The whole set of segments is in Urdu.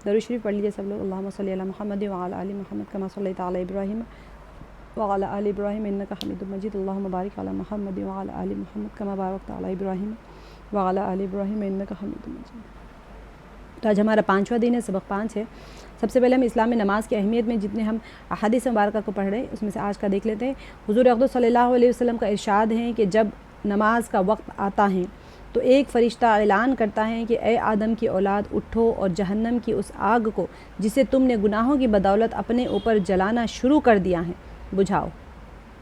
درود شریف پڑھ لیجیے سب لوگ. اللہم صلی علی محمد وعلی آل محمد کما صلیت علی ابراہیم وعلی آل ابراہیم انک حمید مجید. اللہم بارک علی محمد وعلی آل محمد کما بارکت علی ابراہیم وعلی آل ابراہیم انک حمید مجید. تو آج ہمارا 5واں دن ہے، سبق 5 ہے. سب سے پہلے ہم اسلام میں نماز کی اہمیت میں جتنے ہم احادیث مبارکہ کو پڑھ رہے ہیں اس میں سے آج کا دیکھ لیتے ہیں. حضور اقدس صلی اللہ علیہ وسلم کا ارشاد ہے کہ جب نماز کا وقت آتا ہے تو ایک فرشتہ اعلان کرتا ہے کہ اے آدم کی اولاد اٹھو اور جہنم کی اس آگ کو جسے تم نے گناہوں کی بدولت اپنے اوپر جلانا شروع کر دیا ہے بجھاؤ.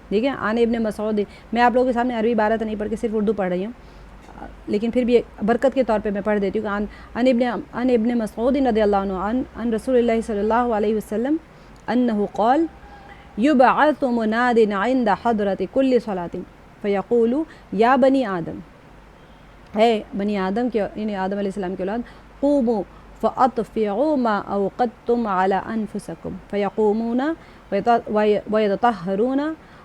ٹھیک ہے. عن ابن مسعود، میں آپ لوگوں کے سامنے عربی عبارت نہیں پڑھ کے صرف اردو پڑھ رہی ہوں، لیکن پھر بھی برکت کے طور پہ میں پڑھ دیتی ہوں. عن ابن مسعود رضی اللہ عنہ عن رسول اللہ صلی اللہ علیہ وسلم انہ قال یبعث مناد عند حضرت کل صلاۃ فیقول یا بنی آدم، ہے بنی آدم کے یعنی آدم علیہ السلام کے اولاد، قوموا فاطفئوا ما اوقدتم علی انفسکم فیقومون ویتطہرون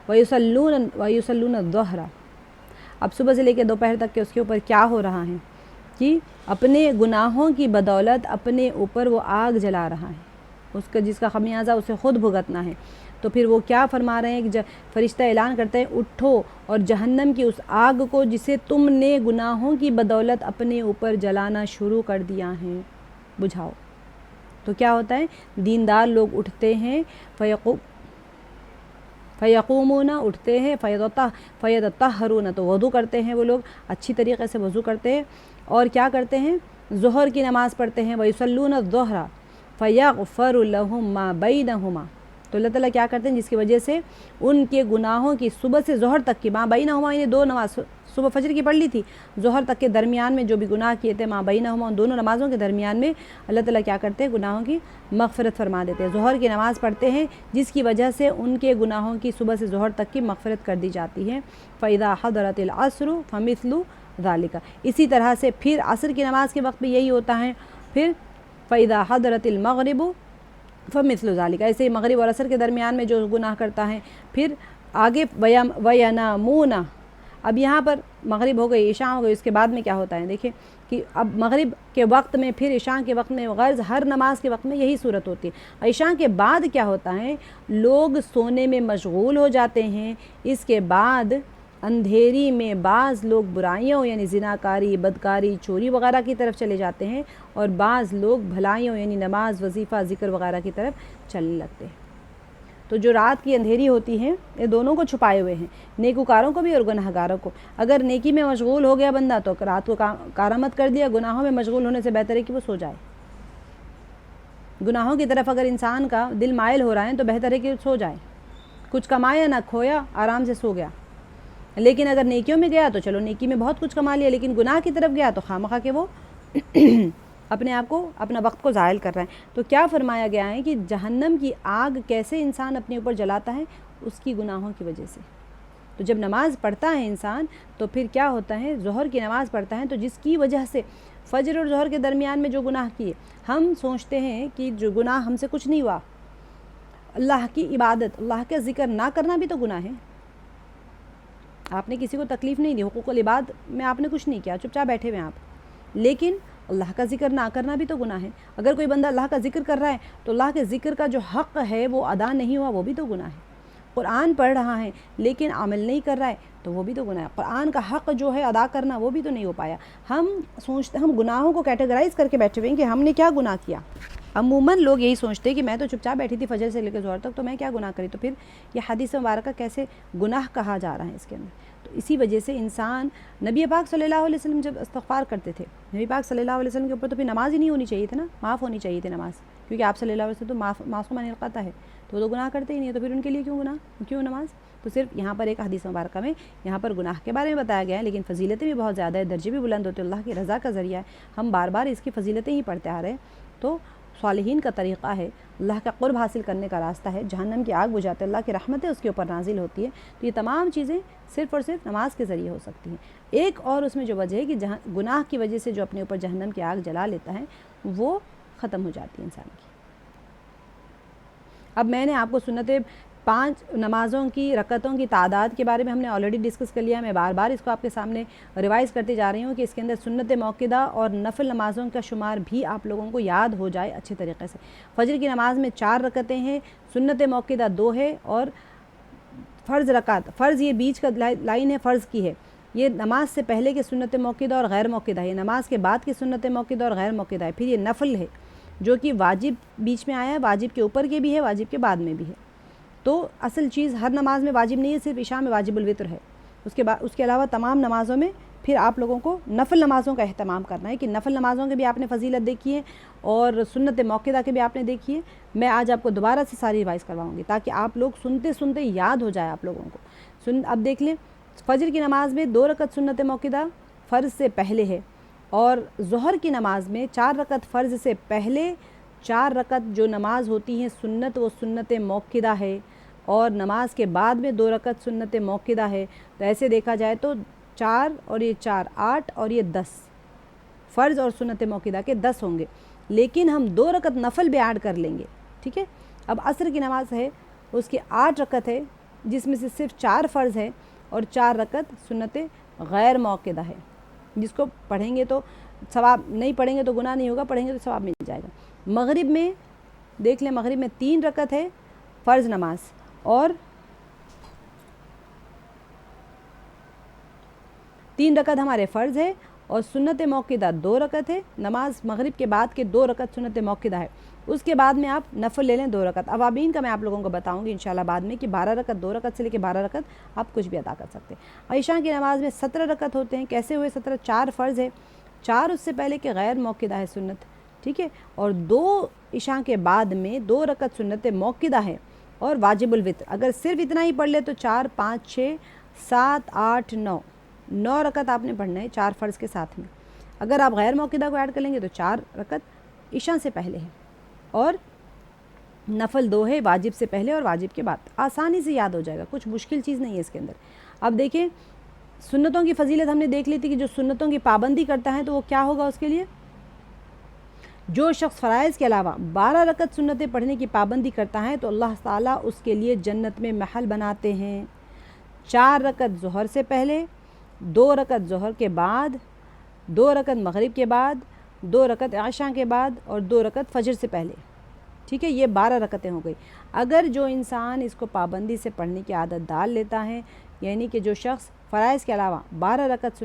ویصلون الظہر. اب صبح سے لے کے دوپہر تک کے اس کے اوپر کیا ہو رہا ہے کہ اپنے گناہوں کی بدولت اپنے اوپر وہ آگ جلا رہا ہے، اس کا جس کا خمیازہ اسے خود بھگتنا ہے. تو پھر وہ کیا فرما رہے ہیں کہ فرشتہ اعلان کرتے ہیں اٹھو اور جہنم کی اس آگ کو جسے تم نے گناہوں کی بدولت اپنے اوپر جلانا شروع کر دیا ہے بجھاؤ. تو کیا ہوتا ہے، دیندار لوگ اٹھتے ہیں، فیقومون اٹھتے ہیں، فیتطہرون تو وضو کرتے ہیں، وہ لوگ اچھی طریقے سے وضو کرتے ہیں اور کیا کرتے ہیں، ظہر کی نماز پڑھتے ہیں. ویصلون الظہر فیغفر لہم ما بینہما، تو اللہ تعالیٰ کیا کرتے ہیں جس کی وجہ سے ان کے گناہوں کی صبح سے ظہر تک کی ما بینہما، انہیں دو نماز صبح فجر کی پڑھ لی تھی، ظہر تک کے درمیان میں جو بھی گناہ کیے تھے ما بینہما، ان دونوں نمازوں کے درمیان میں اللہ تعالیٰ کیا کرتے ہیں گناہوں کی مغفرت فرما دیتے ہیں. ظہر کی نماز پڑھتے ہیں جس کی وجہ سے ان کے گناہوں کی صبح سے ظہر تک کی مغفرت کر دی جاتی ہے. فَإِذَا حَضَرَتِ الْعَصْرُ فَمِثْلُ ذَلِكَ، اسی طرح سے پھر عصر کی نماز کے وقت بھی یہی ہوتا ہے. پھر فَإِذَا حَضَرَتِ الْمَغْرِبُ فَمِثْلُ ذَلِكَ، ایسے ہی مغرب اور عصر کے درمیان میں جو گناہ کرتا ہے. پھر آگے وَيَنَامُونَ، اب یہاں پر مغرب ہو گئی، عشاء ہو گئی، اس کے بعد میں کیا ہوتا ہے دیکھیں کہ اب مغرب کے وقت میں پھر عشاء کے وقت میں غرض ہر نماز کے وقت میں یہی صورت ہوتی ہے. عشاء کے بعد کیا ہوتا ہے، لوگ سونے میں مشغول ہو جاتے ہیں. اس کے بعد اندھیری میں بعض لوگ برائیوں یعنی زناکاری، بدکاری، چوری وغیرہ کی طرف چلے جاتے ہیں اور بعض لوگ بھلائیوں یعنی نماز، وظیفہ، ذکر وغیرہ کی طرف چلنے لگتے ہیں. تو جو رات کی اندھیری ہوتی ہے یہ دونوں کو چھپائے ہوئے ہیں، نیکوکاروں کو بھی اور گناہگاروں کو. اگر نیکی میں مشغول ہو گیا بندہ تو رات کو کارآمد کر دیا، گناہوں میں مشغول ہونے سے بہتر ہے کہ وہ سو جائے. گناہوں کی طرف اگر انسان کا دل مائل ہو رہا ہے تو بہتر ہے کہ سو جائے، کچھ کمایا نہ کھویا، آرام سے سو گیا. لیکن اگر نیکیوں میں گیا تو چلو نیکی میں بہت کچھ کما لیا، لیکن گناہ کی طرف گیا تو خواہ کہ وہ اپنے آپ کو اپنا وقت کو ضائع کر رہا ہے. تو کیا فرمایا گیا ہے کہ جہنم کی آگ کیسے انسان اپنے اوپر جلاتا ہے، اس کی گناہوں کی وجہ سے. تو جب نماز پڑھتا ہے انسان تو پھر کیا ہوتا ہے، ظہر کی نماز پڑھتا ہے تو جس کی وجہ سے فجر اور ظہر کے درمیان میں جو گناہ کیے، ہم سوچتے ہیں کہ جو گناہ ہم سے کچھ نہیں ہوا، اللہ کی عبادت، اللہ کا ذکر نہ کرنا بھی تو گناہ ہے. آپ نے کسی کو تکلیف نہیں دی، حقوق العباد میں آپ نے کچھ نہیں کیا، چپ چاپ بیٹھے ہوئے آپ، لیکن اللہ کا ذکر نہ کرنا بھی تو گناہ ہے. اگر کوئی بندہ اللہ کا ذکر کر رہا ہے تو اللہ کے ذکر کا جو حق ہے وہ ادا نہیں ہوا، وہ بھی تو گناہ ہے. قرآن پڑھ رہا ہے لیکن عمل نہیں کر رہا ہے تو وہ بھی تو گناہ ہے. قرآن کا حق جو ہے ادا کرنا وہ بھی تو نہیں ہو پایا. ہم سوچتے، ہم گناہوں کو کیٹیگرائز کر کے بیٹھے ہوئے ہیں کہ ہم نے کیا گناہ کیا. عموماً لوگ یہی سوچتے ہیں کہ میں تو چپ چاپ بیٹھی تھی فجر سے لے کے ظہر تک، تو میں کیا گناہ کری. تو پھر یہ حدیث مبارکہ کیسے گناہ کہا جا رہا ہے اس کے اندر. تو اسی وجہ سے انسان، نبی پاک صلی اللہ علیہ وسلم جب استغفار کرتے تھے، نبی پاک صلی اللہ علیہ وسلم کے اوپر تو پھر نماز ہی نہیں ہونی چاہیے تھی نا، معاف ہونی چاہیے تھی نماز، کیونکہ آپ صلی اللہ علیہ وسلم تو معصوم عن الخطا ہے، تو وہ تو گناہ کرتے ہی نہیں ہے. تو پھر ان کے لیے کیوں نماز. تو صرف یہاں پر ایک حدیث مبارکہ میں یہاں پر گناہ کے بارے میں بتایا گیا ہے، لیکن فضیلتیں بھی بہت زیادہ ہے، درجے بھی بلند ہوتے ہیں، اللہ کی رضا کا ذریعہ ہے. ہم بار بار اس کی فضیلتیں ہی پڑھتے آ رہے ہیں. تو صالحین کا طریقہ ہے، اللہ کا قرب حاصل کرنے کا راستہ ہے. جہنم کی آگ بجھاتے اللہ کی رحمتیں اس کے اوپر نازل ہوتی ہے. تو یہ تمام چیزیں صرف اور صرف نماز کے ذریعے ہو سکتی ہیں. ایک اور اس میں جو وجہ ہے کہ گناہ کی وجہ سے جو اپنے اوپر جہنم کی آگ جلا لیتا ہے وہ ختم ہو جاتی ہے انسان کی. اب میں نے آپ کو سنت 5 نمازوں کی رکعتوں کی تعداد کے بارے میں ہم نے آلریڈی ڈسکس کر لیا. میں بار بار اس کو آپ کے سامنے ریوائز کرتے جا رہی ہوں کہ اس کے اندر سنت موقدہ اور نفل نمازوں کا شمار بھی آپ لوگوں کو یاد ہو جائے اچھے طریقے سے. فجر کی نماز میں 4 رکعتیں ہیں, سنت موقدہ 2 ہے, اور فرض رکعت, فرض یہ بیچ کا لائن ہے فرض کی ہے, یہ نماز سے پہلے کے سنت موقدہ اور غیر موقدہ ہے, نماز کے بعد کی سنت موقدہ اور غیر موقدہ ہے. پھر یہ نفل ہے جو کہ واجب بیچ میں آیا ہے, واجب کے اوپر کے بھی ہے, واجب کے بعد میں بھی ہے. تو اصل چیز ہر نماز میں واجب نہیں ہے, صرف عشاء میں واجب الوتر ہے. اس کے علاوہ تمام نمازوں میں پھر آپ لوگوں کو نفل نمازوں کا اہتمام کرنا ہے کہ نفل نمازوں کے بھی آپ نے فضیلت دیکھی ہے اور سنت موقدہ کے بھی آپ نے دیکھی ہے. میں آج آپ کو دوبارہ سے ساری ریوائز کرواؤں گی تاکہ آپ لوگ سنتے سنتے یاد ہو جائے آپ لوگوں کو. اب دیکھ لیں, فجر کی نماز میں 2 رکعت سنت موقدہ فرض سے پہلے ہے, اور ظہر کی نماز میں 4 رکعت فرض سے پہلے 4 رکعت جو نماز ہوتی ہیں سنت, وہ سنت موقدہ ہے, اور نماز کے بعد میں 2 رکعت سنت موقدہ ہے. تو ایسے دیکھا جائے تو 4 اور یہ 4 8 اور یہ 10 فرض اور سنت موقدہ کے 10 ہوں گے, لیکن ہم 2 رکعت نفل بھی ایڈ کر لیں گے. ٹھیک ہے. اب عصر کی نماز ہے, اس کی 8 رکعت ہے, جس میں سے صرف 4 فرض ہے اور 4 رکعت سنت غیر موقدہ ہے, جس کو پڑھیں گے تو ثواب, نہیں پڑھیں گے تو گناہ نہیں ہوگا, پڑھیں گے تو ثواب مل جائے گا. مغرب میں دیکھ لیں, مغرب میں 3 رکعت ہے فرض نماز, اور 3 رکعت ہمارے فرض ہے, اور سنت موقدہ 2 رکعت ہے. نماز مغرب کے بعد کے 2 رکعت سنت موقدہ ہے. اس کے بعد میں آپ نفل لے لیں 2 رکعت. اوابین کا میں آپ لوگوں کو بتاؤں گی انشاءاللہ بعد میں کہ 12 رکعت 2 رکعت سے لے کے 12 رکعت آپ کچھ بھی ادا کر سکتے ہیں. عشاء کی نماز میں 17 رکعت ہوتے ہیں. کیسے ہوئے 17؟ 4 فرض ہے, 4 اس سے پہلے کے غیر موقدہ ہے سنت. ٹھیک ہے. اور 2 عشاء کے بعد میں 2 رکعت سنت موقدہ ہے اور واجب الوتر. اگر صرف اتنا ہی پڑھ لے تو 4 5 6 7 8 9 رکعت آپ نے پڑھنا ہے 4 فرض کے ساتھ میں. اگر آپ غیر موقدہ کو ایڈ کر لیں گے تو 4 رکعت عشاء سے پہلے ہے, اور نفل 2 ہے واجب سے پہلے اور واجب کے بعد. آسانی سے یاد ہو جائے گا, کچھ مشکل چیز نہیں ہے اس کے اندر. اب دیکھیں, سنتوں کی فضیلت ہم نے دیکھ لی تھی کہ جو سنتوں کی پابندی کرتا ہے تو وہ کیا ہوگا اس کے لیے. جو شخص فرائض کے علاوہ 12 رکعت سنتیں پڑھنے کی پابندی کرتا ہے تو اللہ تعالیٰ اس کے لیے جنت میں محل بناتے ہیں. 4 رکعت ظہر سے پہلے, 2 رکعت ظہر کے بعد, 2 رکعت مغرب کے بعد, 2 رکعت عشاء کے بعد, اور 2 رکعت فجر سے پہلے. ٹھیک ہے. یہ 12 رکعتیں ہو گئی. اگر جو انسان اس کو پابندی سے پڑھنے کی عادت ڈال لیتا ہے, یعنی کہ جو شخص فرائض کے علاوہ 12 رکعت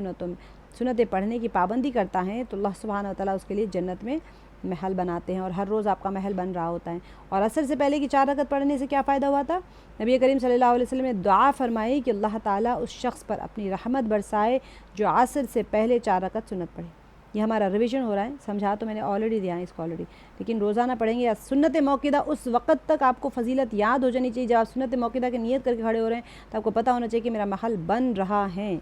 سنتیں پڑھنے کی پابندی کرتا ہے تو اللہ سبحانہ وتعالیٰ اس کے لیے جنت میں محل بناتے ہیں, اور ہر روز آپ کا محل بن رہا ہوتا ہے. اور عصر سے پہلے کی 4 رکعت پڑھنے سے کیا فائدہ ہوا تھا؟ نبی کریم صلی اللہ علیہ وسلم نے دعا فرمائی کہ اللہ تعالیٰ اس شخص پر اپنی رحمت برسائے جو عصر سے پہلے 4 رکعت سنت پڑھے. یہ ہمارا ریویژن ہو رہا ہے, سمجھا تو میں نے آلریڈی دیا ہے اس کو آلریڈی, لیکن روزانہ پڑھیں گے. سنت موقدہ اس وقت تک آپ کو فضیلت یاد ہو جانی چاہیے جب آپ سنت موقدہ کی نیت کر کے کھڑے ہو رہے ہیں تو آپ کو پتہ ہونا چاہیے کہ میرا محل بن رہا ہے.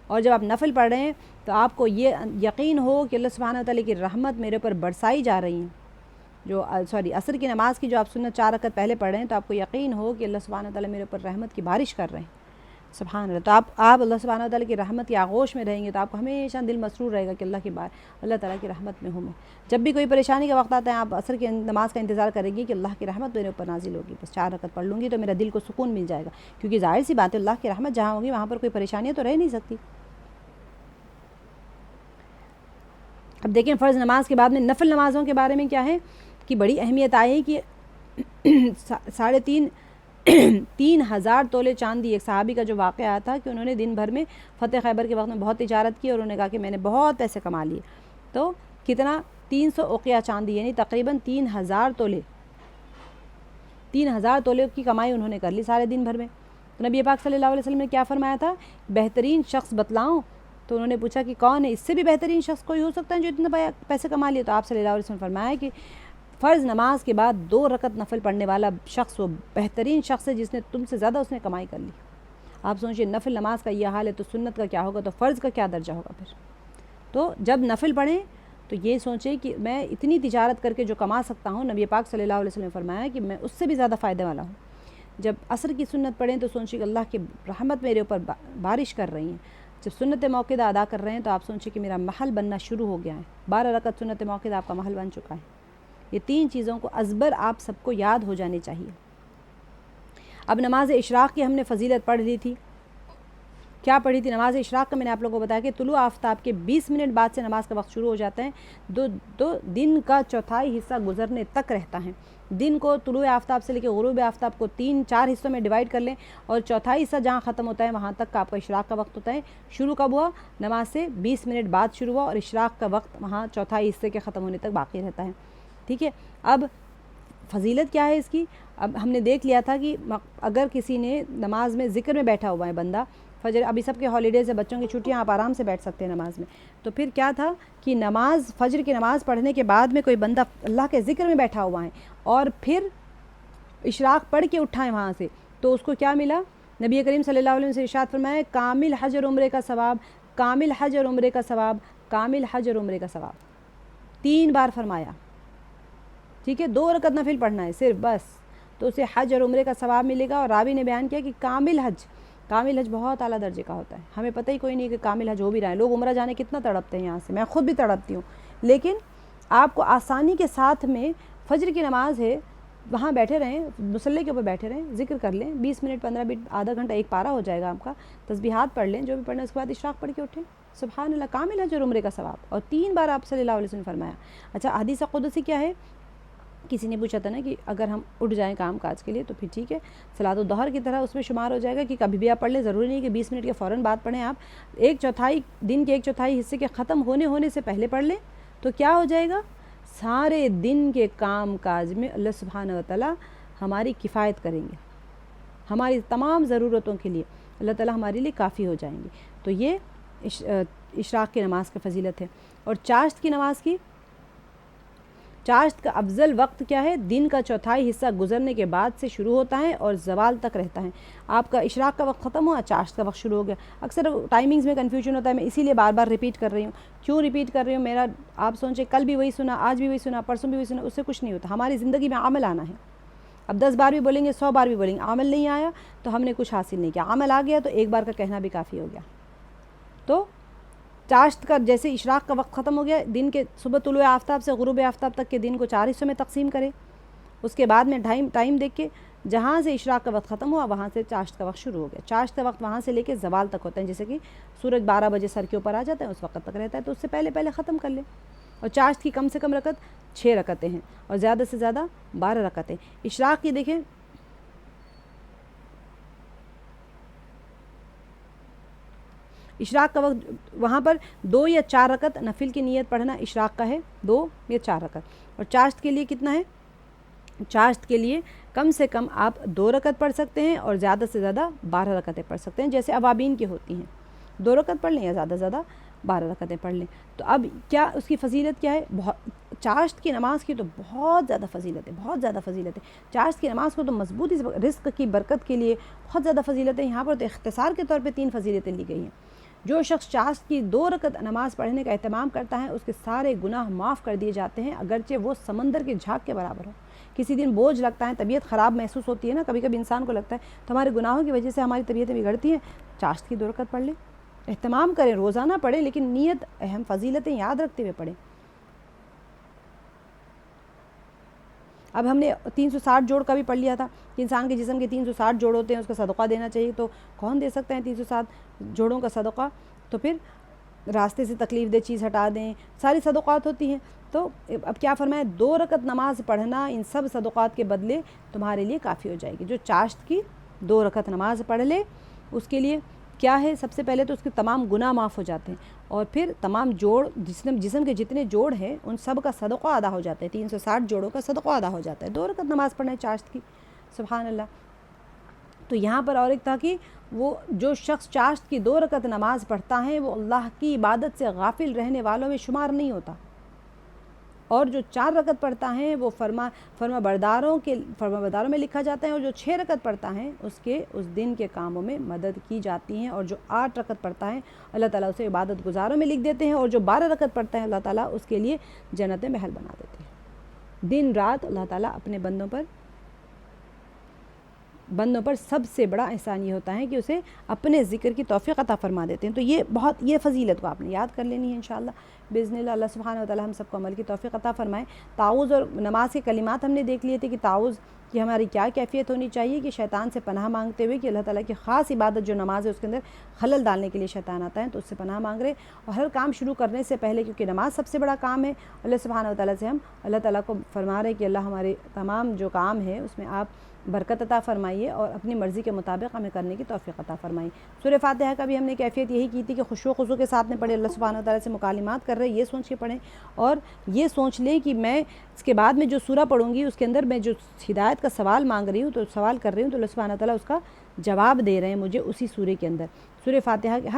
اور جب آپ نفل پڑھ رہے ہیں تو آپ کو یہ یقین ہو کہ اللہ سبحانہ وتعالیٰ کی رحمت میرے اوپر برسائی جا رہی ہیں. عصر کی نماز کی جو آپ سنت 4 رکعت پہلے پڑھ رہے ہیں تو آپ کو یقین ہو کہ اللہ سبحانہ وتعالیٰ میرے اوپر رحمت کی بارش کر رہے ہیں. سبحان اللہ. تو آپ اللہ سبحانہ وتعالیٰ کی رحمت کی آغوش میں رہیں گے تو آپ کو ہمیشہ دل مسرور رہے گا کہ اللہ تعالیٰ کی رحمت میں ہوں میں. جب بھی کوئی پریشانی کا وقت آتا ہے آپ عصر کی نماز کا انتظار کریں گی کہ اللہ کی رحمت میرے اوپر نازل ہوگی, بس 4 رکعت پڑھ لوں گی تو میرا دل کو سکون مل جائے گا, کیونکہ ظاہر سی بات ہے اللہ کی رحمت جہاں ہوگی وہاں پر کوئی پریشانیاں تو رہ نہیں سکتی. اب دیکھیں فرض نماز کے بعد میں نفل نمازوں کے بارے میں کیا ہے کہ بڑی اہمیت آئی کہ 3,500 تولے چاندی. ایک صحابی کا جو واقعہ آیا تھا کہ انہوں نے دن بھر میں فتح خیبر کے وقت میں بہت تجارت کی اور انہوں نے کہا کہ میں نے بہت پیسے کما لیے. تو کتنا 300 اوقیہ چاندی یعنی تقریباً 3,000 تولے 3,000 تولے کی کمائی انہوں نے کر لی سارے دن بھر میں. تو نبی پاک صلی اللہ علیہ وسلم نے کیا فرمایا تھا, بہترین شخص بتلاؤں؟ تو انہوں نے پوچھا کہ کون ہے, اس سے بھی بہترین شخص کوئی ہو سکتا ہے جو اتنا پیسے کما لیے؟ تو آپ صلی اللہ علیہ وسلم نے فرمایا کہ فرض نماز کے بعد 2 رکعت نفل پڑھنے والا شخص وہ بہترین شخص ہے جس نے تم سے زیادہ اس نے کمائی کر لی. آپ سوچیں نفل نماز کا یہ حال ہے تو سنت کا کیا ہوگا, تو فرض کا کیا درجہ ہوگا پھر. تو جب نفل پڑھیں تو یہ سوچیں کہ میں اتنی تجارت کر کے جو کما سکتا ہوں, نبی پاک صلی اللہ علیہ وسلم نے فرمایا کہ میں اس سے بھی زیادہ فائدے والا ہوں. جب عصر کی سنت پڑھیں تو سوچیں کہ اللہ کی رحمت میرے اوپر بارش کر رہی ہیں. جب سنت موقدہ ادا کر رہے ہیں تو آپ سوچیں کہ میرا محل بننا شروع ہو گیا ہے. 12 رکعت سنت موقدہ آپ کا محل بن چکا ہے. یہ 3 چیزوں کو ازبر آپ سب کو یاد ہو جانے چاہیے. اب نماز اشراق کی ہم نے فضیلت پڑھ لی تھی. کیا پڑھی تھی؟ نماز اشراق کا میں نے آپ لوگوں کو بتایا کہ طلوع آفتاب کے 20 منٹ بعد سے نماز کا وقت شروع ہو جاتا ہے. دو دن کا چوتھائی حصہ گزرنے تک رہتا ہے. دن کو طلوع آفتاب سے لے کے غروب آفتاب کو 3-4 حصوں میں ڈیوائڈ کر لیں اور چوتھائی حصہ جہاں ختم ہوتا ہے وہاں تک کا آپ کا اشراق کا وقت ہوتا ہے. شروع کب ہوا؟ نماز سے 20 منٹ بعد شروع ہوا اور اشراق کا وقت وہاں چوتھائی حصے کے ختم ہونے تک باقی رہتا ہے. ٹھیک ہے. اب فضیلت کیا ہے اس کی؟ اب ہم نے دیکھ لیا تھا کہ اگر کسی نے نماز میں ذکر میں بیٹھا ہوا ہے بندہ، فجر ابھی سب کے ہالیڈیز ہے، بچوں کی چھٹیاں، آپ آرام سے بیٹھ سکتے ہیں نماز میں، تو پھر کیا تھا کہ نماز فجر کی نماز پڑھنے کے بعد میں کوئی بندہ اللہ کے ذکر میں بیٹھا ہوا ہے اور پھر اشراق پڑھ کے اٹھائیں وہاں سے، تو اس کو کیا ملا؟ نبی کریم صلی اللہ علیہ وسلم سے ارشاد فرمایا کامل حج اور عمرے کا ثواب، کامل حج اور عمرے کا ثواب، کامل حج اور عمرے کا ثواب 3 بار فرمایا. ٹھیک ہے. 2 رکعت نفل پڑھنا ہے صرف بس، تو اسے حج اور عمرے کا ثواب ملے گا. اور راوی نے بیان کیا کہ کامل حج بہت اعلیٰ درجے کا ہوتا ہے. ہمیں پتہ ہی کوئی نہیں کہ کامل حج ہو بھی رہا ہے. لوگ عمرہ جانے کتنا تڑپتے ہیں یہاں سے، میں خود بھی تڑپتی ہوں، لیکن آپ کو آسانی کے ساتھ میں فجر کی نماز ہے، وہاں بیٹھے رہیں، مصلی کے اوپر بیٹھے رہیں، ذکر کر لیں، 20 منٹ 15 منٹ آدھا گھنٹہ 1 پارہ ہو جائے گا آپ کا، تسبیحات پڑھ لیں جو بھی پڑھنا ہے، اس کے بعد اشراق پڑھ کے اٹھیں. سبحان اللہ. کامل حج اور عمرے کا ثواب، اور 3 بار آپ صلی اللہ علیہ وسلم نے فرمایا. اچھا، حدیث قدسی کیا ہے؟ کسی نے پوچھا تھا نا کہ اگر ہم اٹھ جائیں کام کاج کے لیے تو پھر ٹھیک ہے، صلاۃ الظہر کی طرح اس میں شمار ہو جائے گا کہ کبھی بھی آپ پڑھ لیں، ضروری نہیں کہ 20 منٹ کے فوراً بعد پڑھیں. آپ 1/4 دن کے 1/4 حصے کے ختم ہونے سے پہلے پڑھ لیں تو کیا ہو جائے گا؟ سارے دن کے کام کاج میں اللہ سبحانہ وتعالی ہماری کفایت کریں گے، ہماری تمام ضرورتوں کے لیے اللہ تعالیٰ ہمارے لیے کافی ہو جائیں گے. تو یہ اشراق کی نماز کا فضیلت ہے. اور چاشت کی نماز کی، چاشت کا افضل وقت کیا ہے؟ دن کا چوتھائی حصہ گزرنے کے بعد سے شروع ہوتا ہے اور زوال تک رہتا ہے. آپ کا اشراق کا وقت ختم ہوا، چاشت کا وقت شروع ہو گیا. اکثر ٹائمنگز میں کنفیوژن ہوتا ہے، میں اسی لیے بار بار ریپیٹ کر رہی ہوں. کیوں ریپیٹ کر رہی ہوں؟ میرا آپ سوچیں کل بھی وہی سنا، آج بھی وہی سنا، پرسوں بھی وہی سنا، اس سے کچھ نہیں ہوتا. ہماری زندگی میں عمل آنا ہے. اب 10 بار بھی بولیں گے، 100 بار بھی بولیں گے، عمل نہیں آیا تو ہم نے کچھ حاصل نہیں کیا. عمل آ گیا تو ایک بار کا کہنا بھی کافی ہو گیا. تو چاشت کا جیسے اشراق کا وقت ختم ہو گیا، دن کے صبح طلوع آفتاب سے غروب آفتاب تک کے دن کو 4 حصوں میں تقسیم کرے. اس کے بعد میں ٹائم دیکھ کے جہاں سے اشراق کا وقت ختم ہوا وہاں سے چاشت کا وقت شروع ہو گیا. چاشت کا وقت وہاں سے لے کے زوال تک ہوتا ہے، جیسے کہ سورج 12 بجے سر کے اوپر آ جاتا ہے اس وقت تک رہتا ہے، تو اس سے پہلے ختم کر لیں. اور چاشت کی کم سے کم رکعت 6 رکعتیں ہیں اور زیادہ سے زیادہ 12 رکعتیں. اشراق کی دیکھیں اشراق کا وقت وہاں پر 2 یا 4 رکعت نفل کی نیت پڑھنا اشراق کا ہے، 2 یا 4 رکعت. اور چاشت کے لیے کتنا ہے؟ چاشت کے لیے کم سے کم آپ 2 رکعت پڑھ سکتے ہیں اور زیادہ سے زیادہ 12 رکعتیں پڑھ سکتے ہیں، جیسے اوابین کی ہوتی ہیں. 2 رکعت پڑھ لیں یا زیادہ سے زیادہ 12 رکعتیں پڑھ لیں. تو اب کیا اس کی فضیلت کیا ہے؟ چاشت کی نماز کی تو بہت زیادہ فضیلت ہے، بہت زیادہ فضیلت ہے. چاشت کی نماز کو تو مضبوطی سے رزق کی برکت کے لیے بہت زیادہ فضیلت ہے. یہاں پر تو اختصار کے طور پہ 3 فضیلتیں لی گئی ہیں. جو شخص چاشت کی 2 رکعت نماز پڑھنے کا اہتمام کرتا ہے اس کے سارے گناہ معاف کر دیے جاتے ہیں، اگرچہ وہ سمندر کے جھاگ کے برابر ہو. کسی دن بوجھ لگتا ہے، طبیعت خراب محسوس ہوتی ہے نا، کبھی کبھی انسان کو لگتا ہے تو ہمارے گناہوں کی وجہ سے ہماری طبیعتیں بگڑتی ہیں. چاشت کی 2 رکعت پڑھ لیں، اہتمام کریں، روزانہ پڑھیں، لیکن نیت اہم فضیلتیں یاد رکھتے ہوئے پڑھیں. اب ہم نے 360 جوڑ کا بھی پڑھ لیا تھا کہ انسان کے جسم کے 360 جوڑ ہوتے ہیں، اس کا صدقہ دینا چاہیے. تو کون دے سکتا ہے 360 جوڑوں کا صدقہ؟ تو پھر راستے سے تکلیف دہ چیز ہٹا دیں، ساری صدقات ہوتی ہیں. تو اب کیا فرمایا؟ 2 رکعت نماز پڑھنا ان سب صدقات کے بدلے تمہارے لیے کافی ہو جائے گی. جو چاشت کی 2 رکعت نماز پڑھ لے اس کے لیے کیا ہے؟ سب سے پہلے تو اس کے تمام گناہ معاف ہو جاتے ہیں، اور پھر تمام جوڑ جسم کے جتنے جوڑ ہیں ان سب کا صدقہ ادا ہو جاتا ہے. 360 جوڑوں کا صدقہ ادا ہو جاتا ہے. 2 رکعت نماز پڑھنا ہے چاشت کی. سبحان اللہ. تو یہاں پر اور ایک تھا کہ وہ جو شخص چاشت کی 2 رکعت نماز پڑھتا ہے وہ اللہ کی عبادت سے غافل رہنے والوں میں شمار نہیں ہوتا، اور جو 4 رکعت پڑھتا ہے وہ فرما برداروں میں لکھا جاتا ہے، اور جو 6 رکعت پڑھتا ہے اس دن کے کاموں میں مدد کی جاتی ہیں، اور جو 8 رکعت پڑھتا ہے اللہ تعالیٰ اسے عبادت گزاروں میں لکھ دیتے ہیں، اور جو 12 رکعت پڑھتا ہے اللہ تعالیٰ اس کے لیے جنت محل بنا دیتے ہیں. دن رات اللہ تعالیٰ اپنے بندوں پر سب سے بڑا احسان یہ ہوتا ہے کہ اسے اپنے ذکر کی توفیق عطا فرما دیتے ہیں. تو یہ فضیلت کو آپ نے یاد کر لینی ہے انشاءاللہ باذن اللہ. اللہ سبحانہ و تعالی ہم سب کو عمل کی توفیق عطا فرمائے. تعوذ اور نماز کے کلمات ہم نے دیکھ لیے تھے کہ تعوذ کہ ہماری کیا کیفیت ہونی چاہیے کہ شیطان سے پناہ مانگتے ہوئے کہ اللہ تعالیٰ کی خاص عبادت جو نماز ہے اس کے اندر خلل ڈالنے کے لیے شیطان آتا ہے، تو اس سے پناہ مانگ رہے، اور ہر کام شروع کرنے سے پہلے کیونکہ نماز سب سے بڑا کام ہے، اللہ سبحانہ و تعالیٰ سے ہم اللہ تعالیٰ کو فرما رہے کہ اللہ ہمارے تمام جو کام ہے اس میں آپ برکت عطا فرمائیے اور اپنی مرضی کے مطابق ہمیں کرنے کی توفیق عطا فرمائیے۔ سورہ فاتحہ کا بھی ہم نے کیفیت یہی کی تھی کہ خشوع و خضوع کے ساتھ میں پڑھیں، اللہ سبحانہ و تعالیٰ سے مکالمات کر رہے یہ سوچ کے پڑھیں، اور یہ سوچ لیں کہ میں اس کے بعد میں جو سورہ پڑھوں گی اس کے اندر میں جو ہدایت کا سوال مانگ رہی ہوں، تو سوال کر رہی ہوں، تو اللہ سبحانہ و تعالیٰ اس کا جواب دے رہے ہیں مجھے اسی سورے کے اندر۔ سورہ فاتحہ کے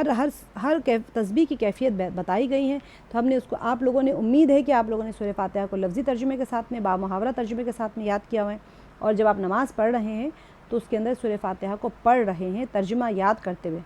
ہر تسبیح کی کیفیت بتائی گئی ہیں، تو ہم نے اس کو آپ لوگوں نے امید ہے کہ آپ لوگوں نے سورہ فاتحہ کو لفظی ترجمے کے ساتھ میں بامحاورہ ترجمے کے ساتھ میں یاد کیا ہوا ہے، اور جب آپ نماز پڑھ رہے ہیں تو اس کے اندر سورہ فاتحہ کو پڑھ رہے ہیں ترجمہ یاد کرتے ہوئے۔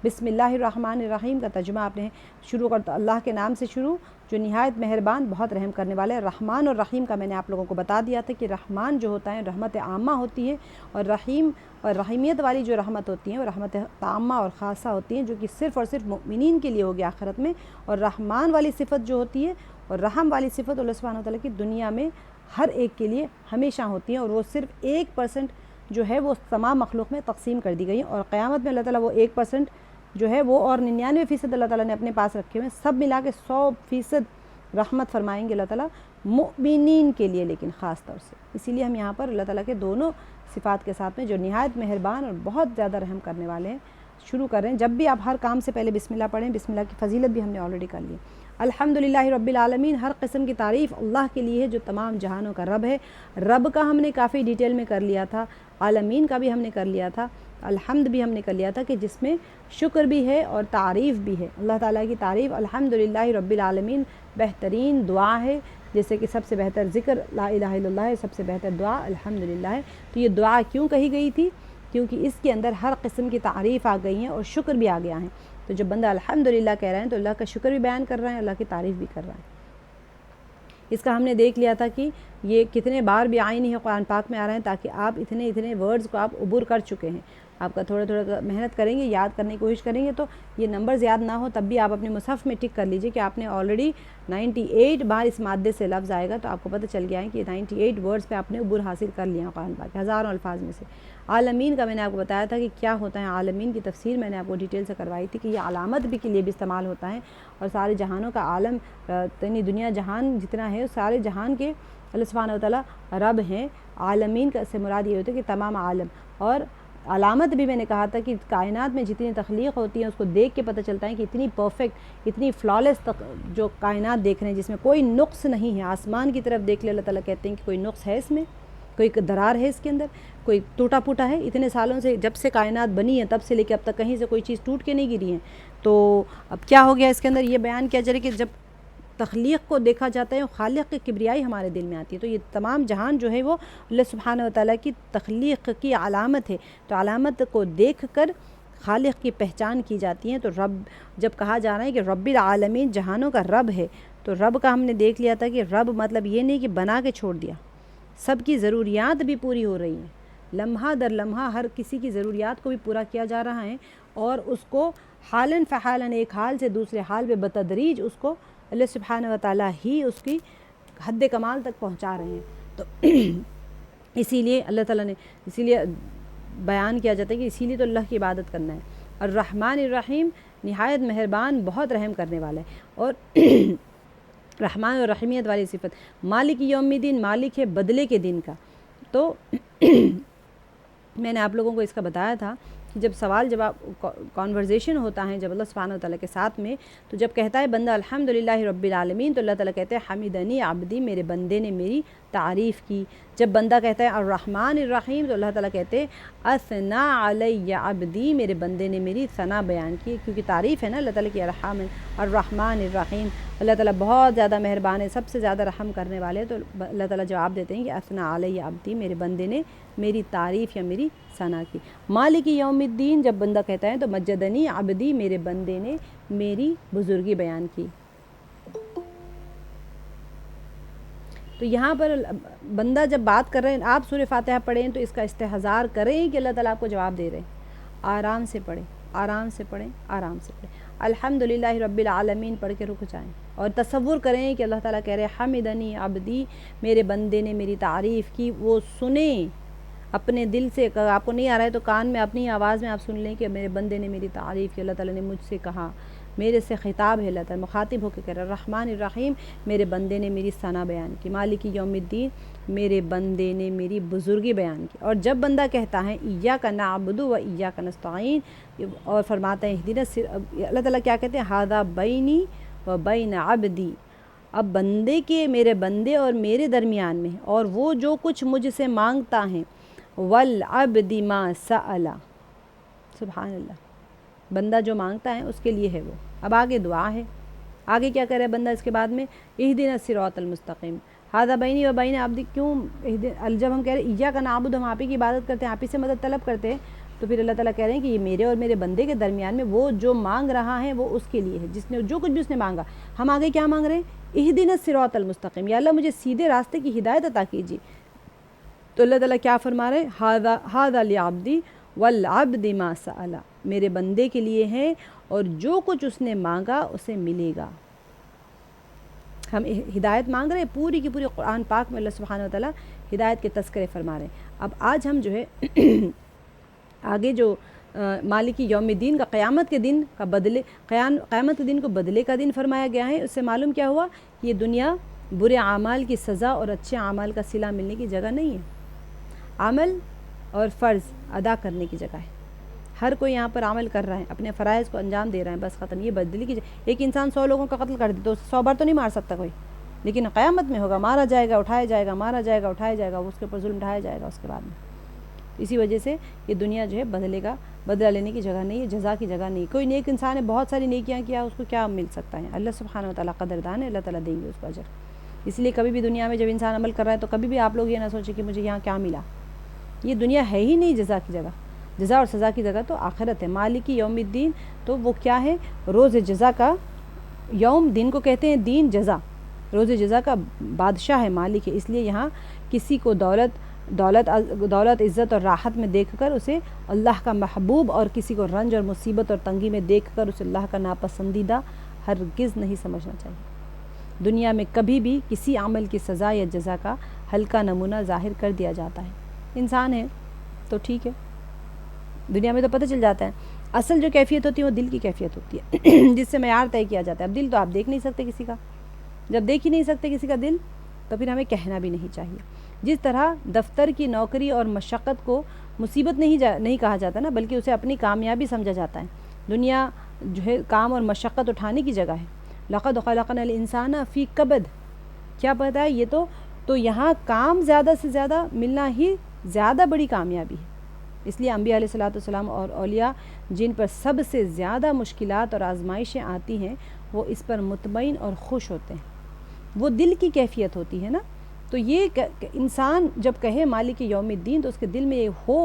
بسم اللہ الرحمن الرحیم کا ترجمہ آپ نے شروع کرتا اللہ کے نام سے شروع جو نہایت مہربان بہت رحم کرنے والے ہے۔ رحمان اور رحیم کا میں نے آپ لوگوں کو بتا دیا تھا کہ رحمان جو ہوتا ہے رحمت عامہ ہوتی ہے، اور رحیم اور رحیمیت والی جو رحمت ہوتی ہیں وہ رحمت عامہ اور خاصہ ہوتی ہیں جو کہ صرف اور صرف مؤمنین کے لیے ہوگی آخرت میں، اور رحمان والی صفت جو ہوتی ہے اور رحم والی صفت اللہ سبحانہ وتعالیٰ کی دنیا میں ہر ایک کے لیے ہمیشہ ہوتی ہیں، اور وہ صرف 1% جو ہے وہ تمام مخلوق میں تقسیم کر دی گئی ہیں، اور قیامت میں اللہ تعالیٰ وہ 1% جو ہے وہ اور 99% اللہ تعالیٰ نے اپنے پاس رکھے ہوئے ہیں، سب ملا کے 100% رحمت فرمائیں گے اللہ تعالیٰ مؤمنین کے لیے، لیکن خاص طور سے۔ اسی لیے ہم یہاں پر اللہ تعالیٰ کے دونوں صفات کے ساتھ میں جو نہایت مہربان اور بہت زیادہ رحم کرنے والے ہیں شروع کر رہے ہیں۔ جب بھی آپ ہر کام سے پہلے بسم اللہ پڑھیں، بسم اللہ کی فضیلت بھی ہم نے آلریڈی کر لی ہے۔ الحمدللہ رب العالمین، ہر قسم کی تعریف اللہ کے لیے ہے جو تمام جہانوں کا رب ہے۔ رب کا ہم نے کافی ڈیٹیل میں کر لیا تھا، عالمین کا بھی ہم نے کر لیا تھا، الحمد بھی ہم نے کر لیا تھا کہ جس میں شکر بھی ہے اور تعریف بھی ہے۔ اللہ تعالیٰ کی تعریف الحمدللہ رب العالمین بہترین دعا ہے، جیسے کہ سب سے بہتر ذکر لا الہ الا اللہ ہے، سب سے بہتر دعا الحمدللہ ہے۔ تو یہ دعا کیوں کہی گئی تھی؟ کیونکہ اس کے اندر ہر قسم کی تعریف آ گئی ہیں اور شکر بھی آ گیا ہے۔ تو جب بندہ الحمدللہ کہہ رہے ہیں تو اللہ کا شکر بھی بیان کر رہا ہے، اللہ کی تعریف بھی کر رہا ہے۔ اس کا ہم نے دیکھ لیا تھا کہ یہ کتنے بار بھی آئین ہے قرآن پاک میں آ رہے ہیں، تاکہ آپ اتنے ورڈز کو آپ عبور کر چکے ہیں۔ آپ کا تھوڑا محنت کریں گے، یاد کرنے کی کوشش کریں گے تو یہ نمبرز یاد نہ ہو تب بھی آپ اپنے مصحف میں ٹک کر لیجئے کہ آپ نے آلریڈی 98 بار اس مادے سے لفظ آئے گا، تو آپ کو پتہ چل گیا ہے کہ 98 ورڈز پہ آپ نے عبور حاصل کر لیا قرآن پاک ہزاروں الفاظ میں سے۔ عالمین کا میں نے آپ کو بتایا تھا کہ کیا ہوتا ہے عالمین کی تفسیر میں نے آپ کو ڈیٹیل سے کروائی تھی کہ یہ علامت بھی کے لیے بھی استعمال ہوتا ہے، اور سارے جہانوں کا عالم یعنی دنیا جہان جتنا ہے سارے جہان کے اللہ سبحانہ و تعالیٰ رب ہیں۔ عالمین کا سے مراد یہ ہوتا ہے کہ تمام عالم، اور علامت بھی میں نے کہا تھا کہ کائنات میں جتنی تخلیق ہوتی ہے اس کو دیکھ کے پتہ چلتا ہے کہ اتنی پرفیکٹ اتنی فلالیس جو کائنات دیکھ رہے ہیں جس میں کوئی نقص نہیں ہے۔ آسمان کی طرف دیکھ لے اللہ تعالیٰ کہتے ہیں کہ کوئی نقص ہے اس میں، کوئی درار ہے اس کے اندر، کوئی ٹوٹا پھوٹا ہے؟ اتنے سالوں سے جب سے کائنات بنی ہے تب سے لے کے اب تک کہیں سے کوئی چیز ٹوٹ کے نہیں گری ہے۔ تو اب کیا ہو گیا اس کے اندر یہ بیان کیا جا رہا ہے کہ جب تخلیق کو دیکھا جاتا ہے خالق کی کبریائی ہمارے دل میں آتی ہے، تو یہ تمام جہان جو ہے وہ اللہ سبحانہ و تعالیٰ کی تخلیق کی علامت ہے۔ تو علامت کو دیکھ کر خالق کی پہچان کی جاتی ہے۔ تو رب جب کہا جا رہا ہے کہ رب العالمین جہانوں کا رب ہے، تو رب کا ہم نے دیکھ لیا تھا کہ رب مطلب یہ نہیں کہ بنا کے چھوڑ دیا، سب کی ضروریات بھی پوری ہو رہی ہیں، لمحہ در لمحہ ہر کسی کی ضروریات کو بھی پورا کیا جا رہا ہے، اور اس کو حالاً فحالاً ایک حال سے دوسرے حال پہ بتدریج اس کو اللہ سبحانہ و تعالیٰ ہی اس کی حد کمال تک پہنچا رہے ہیں۔ تو اسی لیے اللہ تعالیٰ نے اسی لیے بیان کیا جاتا ہے کہ اسی لیے تو اللہ کی عبادت کرنا ہے۔ الرحمن الرحیم نہایت مہربان بہت رحم کرنے والا ہے، اور رحمان اور رحیمیت والی صفت۔ مالک یوم الدین، مالک ہے بدلے کے دن کا۔ تو میں نے آپ لوگوں کو اس کا بتایا تھا کہ جب سوال جواب کانورزیشن ہوتا ہے جب اللہ سبحانہ و تعالیٰ کے ساتھ میں، تو جب کہتا ہے بندہ الحمدللہ رب العالمین تو اللہ تعالیٰ کہتے ہیں حمدنی عبدی، میرے بندے نے میری تعریف کی۔ جب بندہ کہتا ہے الرحمن الرحیم تو اللہ تعالیٰ کہتے ہیں اثنا علی عبدی، میرے بندے نے میری ثنا بیان کی، کیونکہ تعریف ہے نا اللہ تعالیٰ کی الرحمن الرحیم، اللہ تعالیٰ بہت زیادہ مہربان ہے، سب سے زیادہ رحم کرنے والے، تو اللہ تعالیٰ جواب دیتے ہیں کہ اثنا علی عبدی، میرے بندے نے میری تعریف یا میری ثنا کی۔ مالک یوم الدین جب بندہ کہتا ہے تو مجدنی عبدی، میرے بندے نے میری بزرگی بیان کی۔ تو یہاں پر بندہ جب بات کر رہے ہیں، آپ سورہ فاتحہ پڑھیں تو اس کا استحضار کریں کہ اللہ تعالیٰ آپ کو جواب دے رہے ہیں، آرام سے پڑھیں، آرام سے پڑھیں، آرام سے پڑھیں، الحمدللہ رب العالمین پڑھ کے رک جائیں، اور تصور کریں کہ اللہ تعالیٰ کہہ رہے ہیں حمدنی عبدی، میرے بندے نے میری تعریف کی، وہ سنیں اپنے دل سے، اگر آپ کو نہیں آ رہا ہے تو کان میں اپنی آواز میں آپ سن لیں کہ میرے بندے نے میری تعریف کی، اللہ تعالیٰ نے مجھ سے کہا، میرے سے خطاب ہے، اللہ تعالیٰ مخاطب ہو کے کہہ رہا ہے الرحمن الرحیم، میرے بندے نے میری ثنا بیان کی، مالک یوم الدین، میرے بندے نے میری بزرگی بیان کی۔ اور جب بندہ کہتا ہے ایاک نعبد و ایاک نستعین، اور فرماتا ہے اہدنا اللہ تعالیٰ کیا کہتے ہیں، ھذا بینی و بین عبدی، اب بندے کے، میرے بندے اور میرے درمیان میں، اور وہ جو کچھ مجھ سے مانگتا ہے، والعبد ما سأل، سبحان اللہ، بندہ جو مانگتا ہے اس کے لیے ہے وہ۔ اب آگے دعا ہے، آگے کیا کرے بندہ اس کے بعد میں، اہدنا الصراط المستقیم، ھذا بینی و بین عبدی، کیوں جب ہم کہہ رہے ہیں ایاک نعبد، ہم آپ ہی کی عبادت کرتے ہیں، آپ ہی سے مدد طلب کرتے ہیں، تو پھر اللہ تعالیٰ کہہ رہے ہیں کہ یہ میرے اور میرے بندے کے درمیان میں وہ جو مانگ رہا ہے وہ اس کے لیے ہے، جس نے جو کچھ بھی اس نے مانگا۔ ہم آگے کیا مانگ رہے ہیں، اہدنا الصراط المستقیم، یا اللہ مجھے سیدھے راستے کی ہدایت عطا کیجیے۔ تو اللہ تعالیٰ کیا فرما رہے ہیں، ھذا لعبدی والعبد ما سأل، میرے بندے کے لیے ہے اور جو کچھ اس نے مانگا اسے ملے گا۔ ہم ہدایت مانگ رہے ہیں، پوری کی پوری قرآن پاک میں اللہ سبحانہ و تعالیٰ ہدایت کے تذکرے فرما رہے ہیں۔ اب آج ہم جو ہے آگے جو مالک یوم الدین کا، قیامت کے دن کا بدلے، قیامت کے دن کو بدلے کا دن فرمایا گیا ہے، اس سے معلوم کیا ہوا، یہ دنیا برے اعمال کی سزا اور اچھے اعمال کا صلہ ملنے کی جگہ نہیں ہے، عمل اور فرض ادا کرنے کی جگہ ہے۔ ہر کوئی یہاں پر عمل کر رہا ہے، اپنے فرائض کو انجام دے رہا ہے، بس ختم، یہ بدلی کی جگہ۔ ایک انسان 100 لوگوں کا قتل کر دے تو 100 بار تو نہیں مار سکتا کوئی، لیکن قیامت میں ہوگا، مارا جائے گا، اٹھایا جائے گا، مارا جائے گا، اٹھایا جائے گا، اس کے اوپر ظلم ڈھایا جائے گا اس کے بعد میں۔ اسی وجہ سے یہ دنیا جو ہے بدلہ لینے کی جگہ نہیں ہے، جزا کی جگہ نہیں۔ کوئی نیک انسان ہے، بہت ساری نیکیاں کیا، اس کو کیا مل سکتا ہے، اللہ سبحانہ و تعالیٰ قدردان ہے، اللہ تعالیٰ دیں گے اس کو اجر۔ اس لیے کبھی بھی دنیا میں جب انسان عمل کر رہا ہے تو کبھی بھی آپ لوگ یہ نہ سوچیں کہ مجھے یہاں کیا ملا، یہ دنیا ہے ہی نہیں جزا کی جگہ، جزا اور سزا کی جگہ تو آخرت ہے۔ مالک یوم الدین تو وہ کیا ہے، روز جزا کا یوم، دن کو کہتے ہیں دین، جزا، روز جزا کا بادشاہ ہے، مالک ہے، اس لیے یہاں کسی کو دولت عزت اور راحت میں دیکھ کر اسے اللہ کا محبوب، اور کسی کو رنج اور مصیبت اور تنگی میں دیکھ کر اسے اللہ کا ناپسندیدہ ہرگز نہیں سمجھنا چاہیے۔ دنیا میں کبھی بھی کسی عمل کی سزا یا جزا کا ہلکا نمونہ ظاہر کر دیا جاتا ہے۔ انسان ہے تو ٹھیک ہے، دنیا میں تو پتہ چل جاتا ہے، اصل جو کیفیت ہوتی ہے وہ دل کی کیفیت ہوتی ہے جس سے معیار طے کیا جاتا ہے۔ اب دل تو آپ دیکھ نہیں سکتے کسی کا، جب دیکھ ہی نہیں سکتے کسی کا دل تو پھر ہمیں کہنا بھی نہیں چاہیے۔ جس طرح دفتر کی نوکری اور مشقت کو مصیبت نہیں کہا جاتا نا، بلکہ اسے اپنی کامیابی سمجھا جاتا ہے۔ دنیا جو ہے کام اور مشقت اٹھانے کی جگہ ہے۔ لقد خلقنا الانسان فی کبد، کیا پتہ ہے، یہ تو یہاں کام زیادہ سے زیادہ ملنا ہی زیادہ بڑی کامیابی ہے۔ اس لیے انبیاء علیہ السلام اور اولیاء جن پر سب سے زیادہ مشکلات اور آزمائشیں آتی ہیں وہ اس پر مطمئن اور خوش ہوتے ہیں، وہ دل کی کیفیت ہوتی ہے نا۔ تو یہ انسان جب کہے مالک یوم الدین تو اس کے دل میں یہ ہو،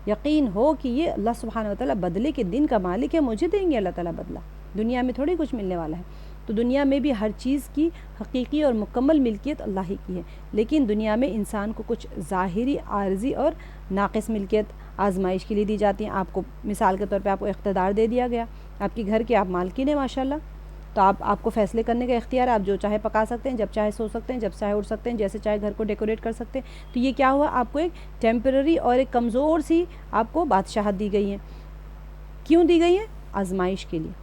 یقین ہو کہ یہ اللہ سبحانہ و تعالیٰ بدلے کے دن کا مالک ہے، مجھے دیں گے اللہ تعالیٰ بدلہ، دنیا میں تھوڑی کچھ ملنے والا ہے۔ تو دنیا میں بھی ہر چیز کی حقیقی اور مکمل ملکیت اللہ ہی کی ہے، لیکن دنیا میں انسان کو کچھ ظاہری، عارضی اور ناقص ملکیت آزمائش کے لیے دی جاتی ہیں۔ آپ کو مثال کے طور پہ آپ کو اقتدار دے دیا گیا، آپ کے گھر کے آپ مالکین ہیں ماشاءاللہ، تو آپ کو فیصلے کرنے کا اختیار ہے، آپ جو چاہے پکا سکتے ہیں، جب چاہے سو سکتے ہیں، جب چاہے اٹھ سکتے ہیں، جیسے چاہے گھر کو ڈیکوریٹ کر سکتے ہیں۔ تو یہ کیا ہوا، آپ کو ایک ٹیمپرری اور ایک کمزور سی آپ کو بادشاہت دی گئی ہے۔ کیوں دی گئی ہے؟ آزمائش کے لیے۔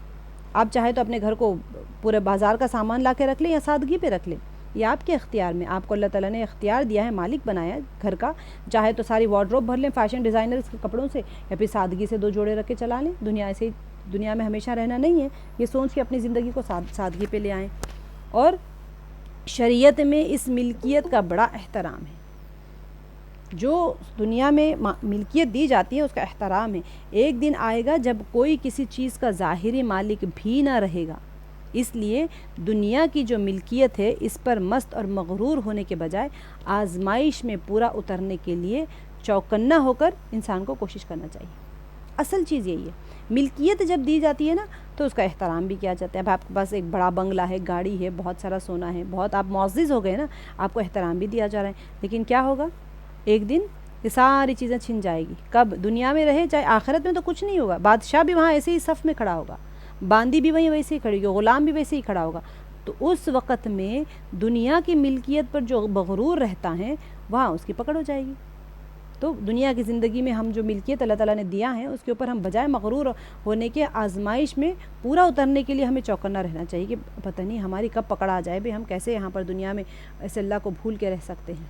آپ چاہے تو اپنے گھر کو پورے بازار کا سامان لا کے رکھ لیں یا سادگی پہ رکھ لیں، یہ آپ کے اختیار میں، آپ کو اللہ تعالیٰ نے اختیار دیا ہے، مالک بنایا ہے گھر کا۔ چاہے تو ساری وارڈروب بھر لیں فیشن ڈیزائنرز کے کپڑوں سے، یا پھر سادگی سے 2 جوڑے رکھ کے چلا لیں۔ دنیا میں ہمیشہ رہنا نہیں ہے، یہ سوچ کے اپنی زندگی کو سادگی پہ لے آئیں۔ اور شریعت میں اس ملکیت کا بڑا احترام ہے، جو دنیا میں ملکیت دی جاتی ہے اس کا احترام ہے۔ ایک دن آئے گا جب کوئی کسی چیز کا ظاہری مالک بھی نہ رہے گا، اس لیے دنیا کی جو ملکیت ہے اس پر مست اور مغرور ہونے کے بجائے آزمائش میں پورا اترنے کے لیے چوکنا ہو کر انسان کو کوشش کرنا چاہیے۔ اصل چیز یہی ہے، ملکیت جب دی جاتی ہے نا تو اس کا احترام بھی کیا جاتا ہے۔ اب آپ کے پاس ایک بڑا بنگلہ ہے، گاڑی ہے، بہت سارا سونا ہے، بہت آپ معزز ہو گئے نا، آپ کو احترام بھی دیا جا رہا ہے، لیکن کیا ہوگا، ایک دن یہ ساری چیزیں چھن جائے گی۔ کب؟ دنیا میں رہے چاہے آخرت میں تو کچھ نہیں ہوگا، بادشاہ بھی وہاں ایسے ہی صف میں کھڑا ہوگا، باندی بھی وہیں ویسے ہی کھڑی ہوگی، غلام بھی ویسے ہی کھڑا ہوگا۔ تو اس وقت میں دنیا کی ملکیت پر جو مغرور رہتا ہے وہاں اس کی پکڑ ہو جائے گی، تو دنیا کی زندگی میں ہم جو ملکیت اللہ تعالیٰ نے دیا ہے اس کے اوپر ہم بجائے مغرور ہونے کے آزمائش میں پورا اترنے کے لیے ہمیں چوکنا رہنا چاہیے کہ پتہ نہیں ہماری کب پکڑ آ جائے بھئی ہم کیسے یہاں پر دنیا میں ایسے اللہ کو بھول کے رہ سکتے ہیں۔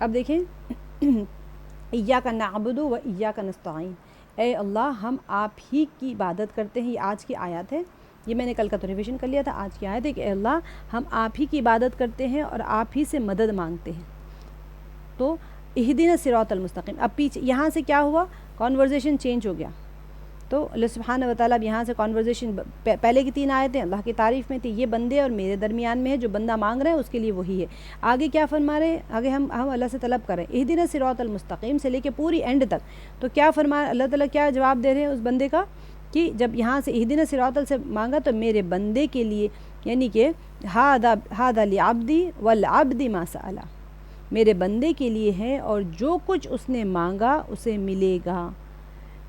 اب دیکھیں ایاک نعبد و ایاک نستعین، اے اللہ ہم آپ ہی کی عبادت کرتے ہیں۔ یہ آج کی آیات ہے، یہ میں نے کل کا تو ریویژن کر لیا تھا، آج کی آیت ہے کہ اے اللہ ہم آپ ہی کی عبادت کرتے ہیں اور آپ ہی سے مدد مانگتے ہیں۔ تو اہدنا الصراط المستقیم، اب پیچھے یہاں سے کیا ہوا، کانورزیشن چینج ہو گیا۔ تو اللہ سبحانہ وتعالیٰ اب یہاں سے کانورزیشن، پہلے کی 3 آیتیں اللہ کی تعریف میں تھی، یہ بندے اور میرے درمیان میں ہے، جو بندہ مانگ رہے ہیں اس کے لیے وہی ہے۔ آگے کیا فرما رہے ہیں، آگے ہم اللہ سے طلب کر رہے ہیں اہدنا الصراط المستقیم سے لے کے پوری اینڈ تک۔ تو کیا فرما اللہ تعالیٰ کیا جواب دے رہے ہیں اس بندے کا کہ جب یہاں سے اہدنا الصراط سے مانگا تو میرے بندے کے لیے، یعنی کہ ھذا لعبدی والعبد ما سأل، میرے بندے کے لیے ہے اور جو کچھ اس نے مانگا اسے ملے گا۔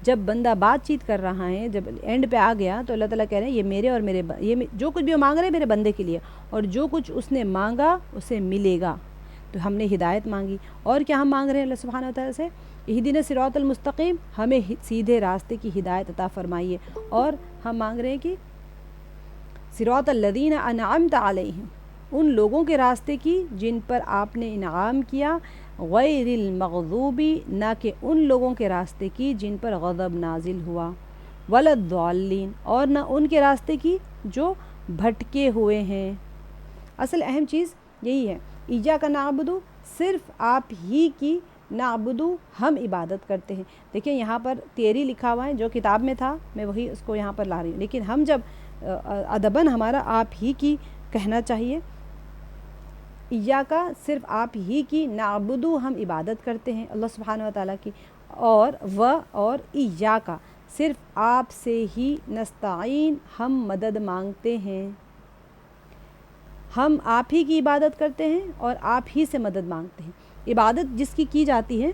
جب بندہ بات چیت کر رہا ہے، جب اینڈ پہ آ گیا تو اللہ تعالیٰ کہہ رہے ہیں یہ میرے اور یہ جو کچھ بھی وہ مانگ رہے ہیں میرے بندے کے لیے، اور جو کچھ اس نے مانگا اسے ملے گا۔ تو ہم نے ہدایت مانگی، اور کیا ہم مانگ رہے ہیں اللہ سبحانہ وتعالیٰ سے، اہدنا الصراط المستقیم، ہمیں سیدھے راستے کی ہدایت عطا فرمائیے، اور ہم مانگ رہے ہیں کہ صراط الذین انعمت علیہم، ان لوگوں کے راستے کی جن پر آپ نے انعام کیا، غیر المغضوبی، نہ کہ ان لوگوں کے راستے کی جن پر غضب نازل ہوا، ولا الضالین، اور نہ ان کے راستے کی جو بھٹکے ہوئے ہیں۔ اصل اہم چیز یہی ہے، ایاک نعبد، صرف آپ ہی کی، نعبد ہم عبادت کرتے ہیں۔ دیکھیں یہاں پر تیری لکھا ہوا ہے، جو کتاب میں تھا میں وہی اس کو یہاں پر لا رہی ہوں، لیکن ہم جب ادباً ہمارا آپ ہی کی کہنا چاہیے، ایاکا صرف آپ ہی کی، نعبد ہم عبادت کرتے ہیں اللہ سبحانہ وتعالیٰ کی، اور ایاکا صرف آپ سے ہی، نستعین ہم مدد مانگتے ہیں۔ ہم آپ ہی کی عبادت کرتے ہیں اور آپ ہی سے مدد مانگتے ہیں۔ عبادت جس کی جاتی ہے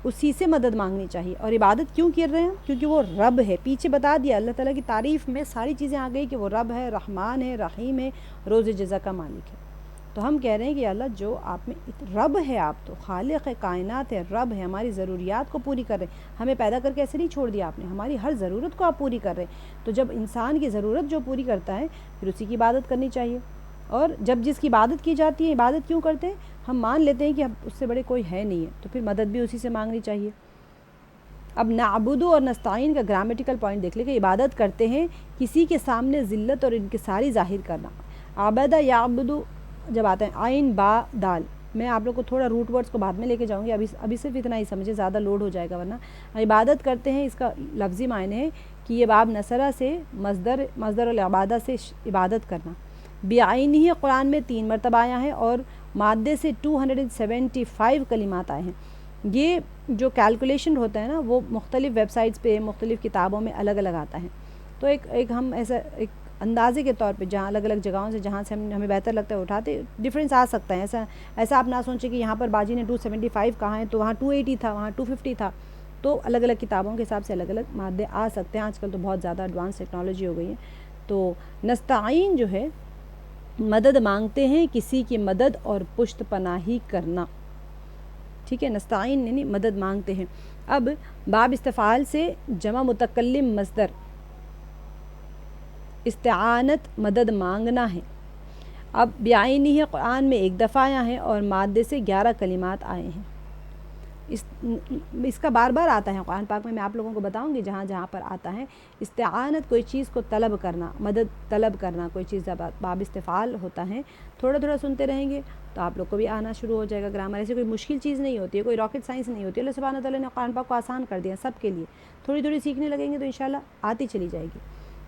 اسی سے مدد مانگنی چاہیے، اور عبادت کیوں کر رہے ہیں، کیونکہ وہ رب ہے۔ پیچھے بتا دیا اللہ تعالیٰ کی تعریف میں ساری چیزیں آ گئی کہ وہ رب ہے، رحمان ہے، رحیم ہے، روز جزا کا مالک ہے۔ تو ہم کہہ رہے ہیں کہ اللہ جو آپ میں رب ہے، آپ تو خالق کائنات ہے، رب ہے، ہماری ضروریات کو پوری کر رہے ہیں، ہمیں پیدا کر کے ایسے نہیں چھوڑ دیا آپ نے، ہماری ہر ضرورت کو آپ پوری کر رہے ہیں۔ تو جب انسان کی ضرورت جو پوری کرتا ہے پھر اسی کی عبادت کرنی چاہیے، اور جب جس کی عبادت کی جاتی ہے، عبادت کیوں کرتے ہیں، ہم مان لیتے ہیں کہ اب اس سے بڑے کوئی ہے نہیں ہے، تو پھر مدد بھی اسی سے مانگنی چاہیے۔ اب نعبد اور نستعین کا گرامیٹیکل پوائنٹ دیکھ لیں کہ عبادت کرتے ہیں کسی کے سامنے ذلت اور انکساری ظاہر کرنا۔ عبد یعبد جب آتے ہیں عین با دال، میں آپ لوگ کو تھوڑا روٹ ورڈز کو بعد میں لے کے جاؤں گی، ابھی صرف اتنا ہی سمجھے، زیادہ لوڈ ہو جائے گا ورنہ۔ عبادت کرتے ہیں اس کا لفظی معنی ہے کہ یہ باب نصرہ سے مصدر العبادہ سے عبادت کرنا، بعین ہی قرآن میں 3 مرتبہ آیا ہے، اور مادے سے 275 کلمات آئے ہیں۔ یہ جو کیلکولیشن ہوتا ہے نا وہ مختلف ویب سائٹس پہ مختلف کتابوں میں الگ الگ آتا ہے، تو ایک ہم ایسا ایک اندازے کے طور پہ جہاں الگ الگ جگہوں سے جہاں سے ہمیں بہتر لگتا ہے اٹھاتے، ڈفرینس آ سکتا ہے، ایسا آپ نہ سوچیں کہ یہاں پر باجی نے 275 کہا ہے تو وہاں 280 تھا، وہاں 250 تھا، تو الگ الگ کتابوں کے حساب سے الگ الگ مادے آ سکتے ہیں۔ آج کل تو بہت زیادہ ایڈوانس ٹیکنالوجی ہو گئی ہے۔ تو نستعین جو ہے مدد مانگتے ہیں، کسی کی مدد اور پشت پناہی کرنا، ٹھیک ہے، نستعین یعنی مدد مانگتے ہیں۔ اب باب استفعال سے جمع متکلم مصدر استعانت مدد مانگنا ہے۔ اب بعینہ قرآن میں 1 دفعہ آیا ہے اور مادے سے 11 کلمات آئے ہیں۔ اس کا بار بار آتا ہے قرآن پاک میں آپ لوگوں کو بتاؤں گی جہاں جہاں پر آتا ہے۔ استعانت کوئی چیز کو طلب کرنا، مدد طلب کرنا، کوئی چیز باب استفعال ہوتا ہے۔ تھوڑا تھوڑا سنتے رہیں گے تو آپ لوگ کو بھی آنا شروع ہو جائے گا گرامر۔ ایسے کوئی مشکل چیز نہیں ہوتی ہے، کوئی راکٹ سائنس نہیں ہوتی ہے، اللہ سبحانہ تعالیٰ نے قرآن پاک کو آسان کر دیا سب کے لیے۔ تھوڑی تھوڑی سیکھنے لگیں گے تو انشاءاللہ آتی چلی جائے گی۔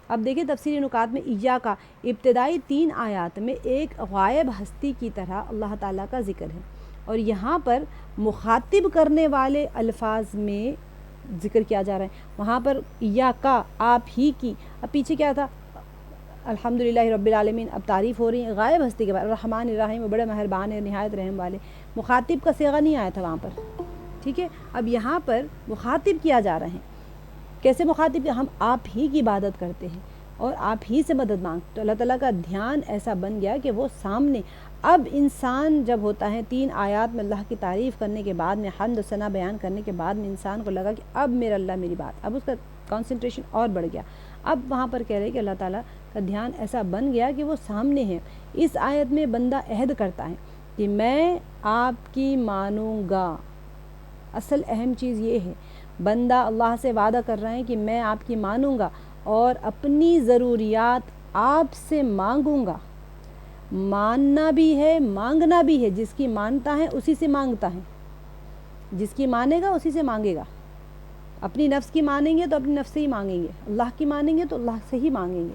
اب دیکھیں تفسیری نکات میں ایاکا ابتدائی 3 آیات میں ایک غائب ہستی کی طرح اللہ تعالیٰ کا ذکر ہے، اور یہاں پر مخاطب کرنے والے الفاظ میں ذکر کیا جا رہا ہے۔ وہاں پر ایاکا آپ ہی کی، اب پیچھے کیا تھا، الحمدللہ رب العالمین، اب تعریف ہو رہی ہے غائب ہستی کے بارے، الرحمن الرحیم، وہ بڑے مہربان ہے، نہایت رحم والے۔ مخاطب کا صیغہ نہیں آیا تھا وہاں پر، ٹھیک ہے۔ اب یہاں پر مخاطب کیا جا رہا ہے، کیسے مخاطب کیا، ہم آپ ہی کی عبادت کرتے ہیں اور آپ ہی سے مدد مانگتے، تو اللہ تعالیٰ کا دھیان ایسا بن گیا کہ وہ سامنے اب انسان جب ہوتا ہے 3 آیات میں اللہ کی تعریف کرنے کے بعد میں، حمد و ثنا بیان کرنے کے بعد میں، انسان کو لگا کہ اب میرا اللہ میری بات، اب اس کا کنسنٹریشن اور بڑھ گیا. اب وہاں پر کہہ رہے کہ اللہ تعالیٰ کا دھیان ایسا بن گیا کہ وہ سامنے ہے. اس آیت میں بندہ عہد کرتا ہے کہ میں آپ کی مانوں گا. اصل اہم چیز یہ ہے، بندہ اللہ سے وعدہ کر رہا ہے کہ میں آپ کی مانوں گا اور اپنی ضروریات آپ سے مانگوں گا. ماننا بھی ہے، مانگنا بھی ہے. جس کی مانتا ہے اسی سے مانگتا ہے، جس کی مانے گا اسی سے مانگے گا. اپنی نفس کی مانیں گے تو اپنی نفس سے ہی مانگیں گے، اللہ کی مانیں گے تو اللہ سے ہی مانگیں گے.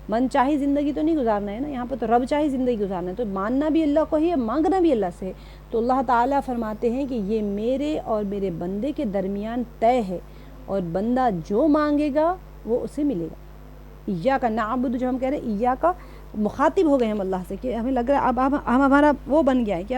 من چاہی زندگی تو نہیں گزارنا ہے نا، یہاں پہ تو رب چاہی زندگی گزارنا ہے. تو ماننا بھی اللہ کو ہی ہے، مانگنا بھی اللہ سے ہے. تو اللہ تعالیٰ فرماتے ہیں کہ یہ میرے اور میرے بندے کے درمیان طے ہے، اور بندہ جو مانگے گا وہ اسے ملے گا. ایاک نعبد، جو ہم کہہ رہے ہیں ایاک، مخاطب ہو گئے ہم اللہ سے، کہ ہمیں لگ رہا ہے اب ہم ہمارا وہ بن گیا ہے کہ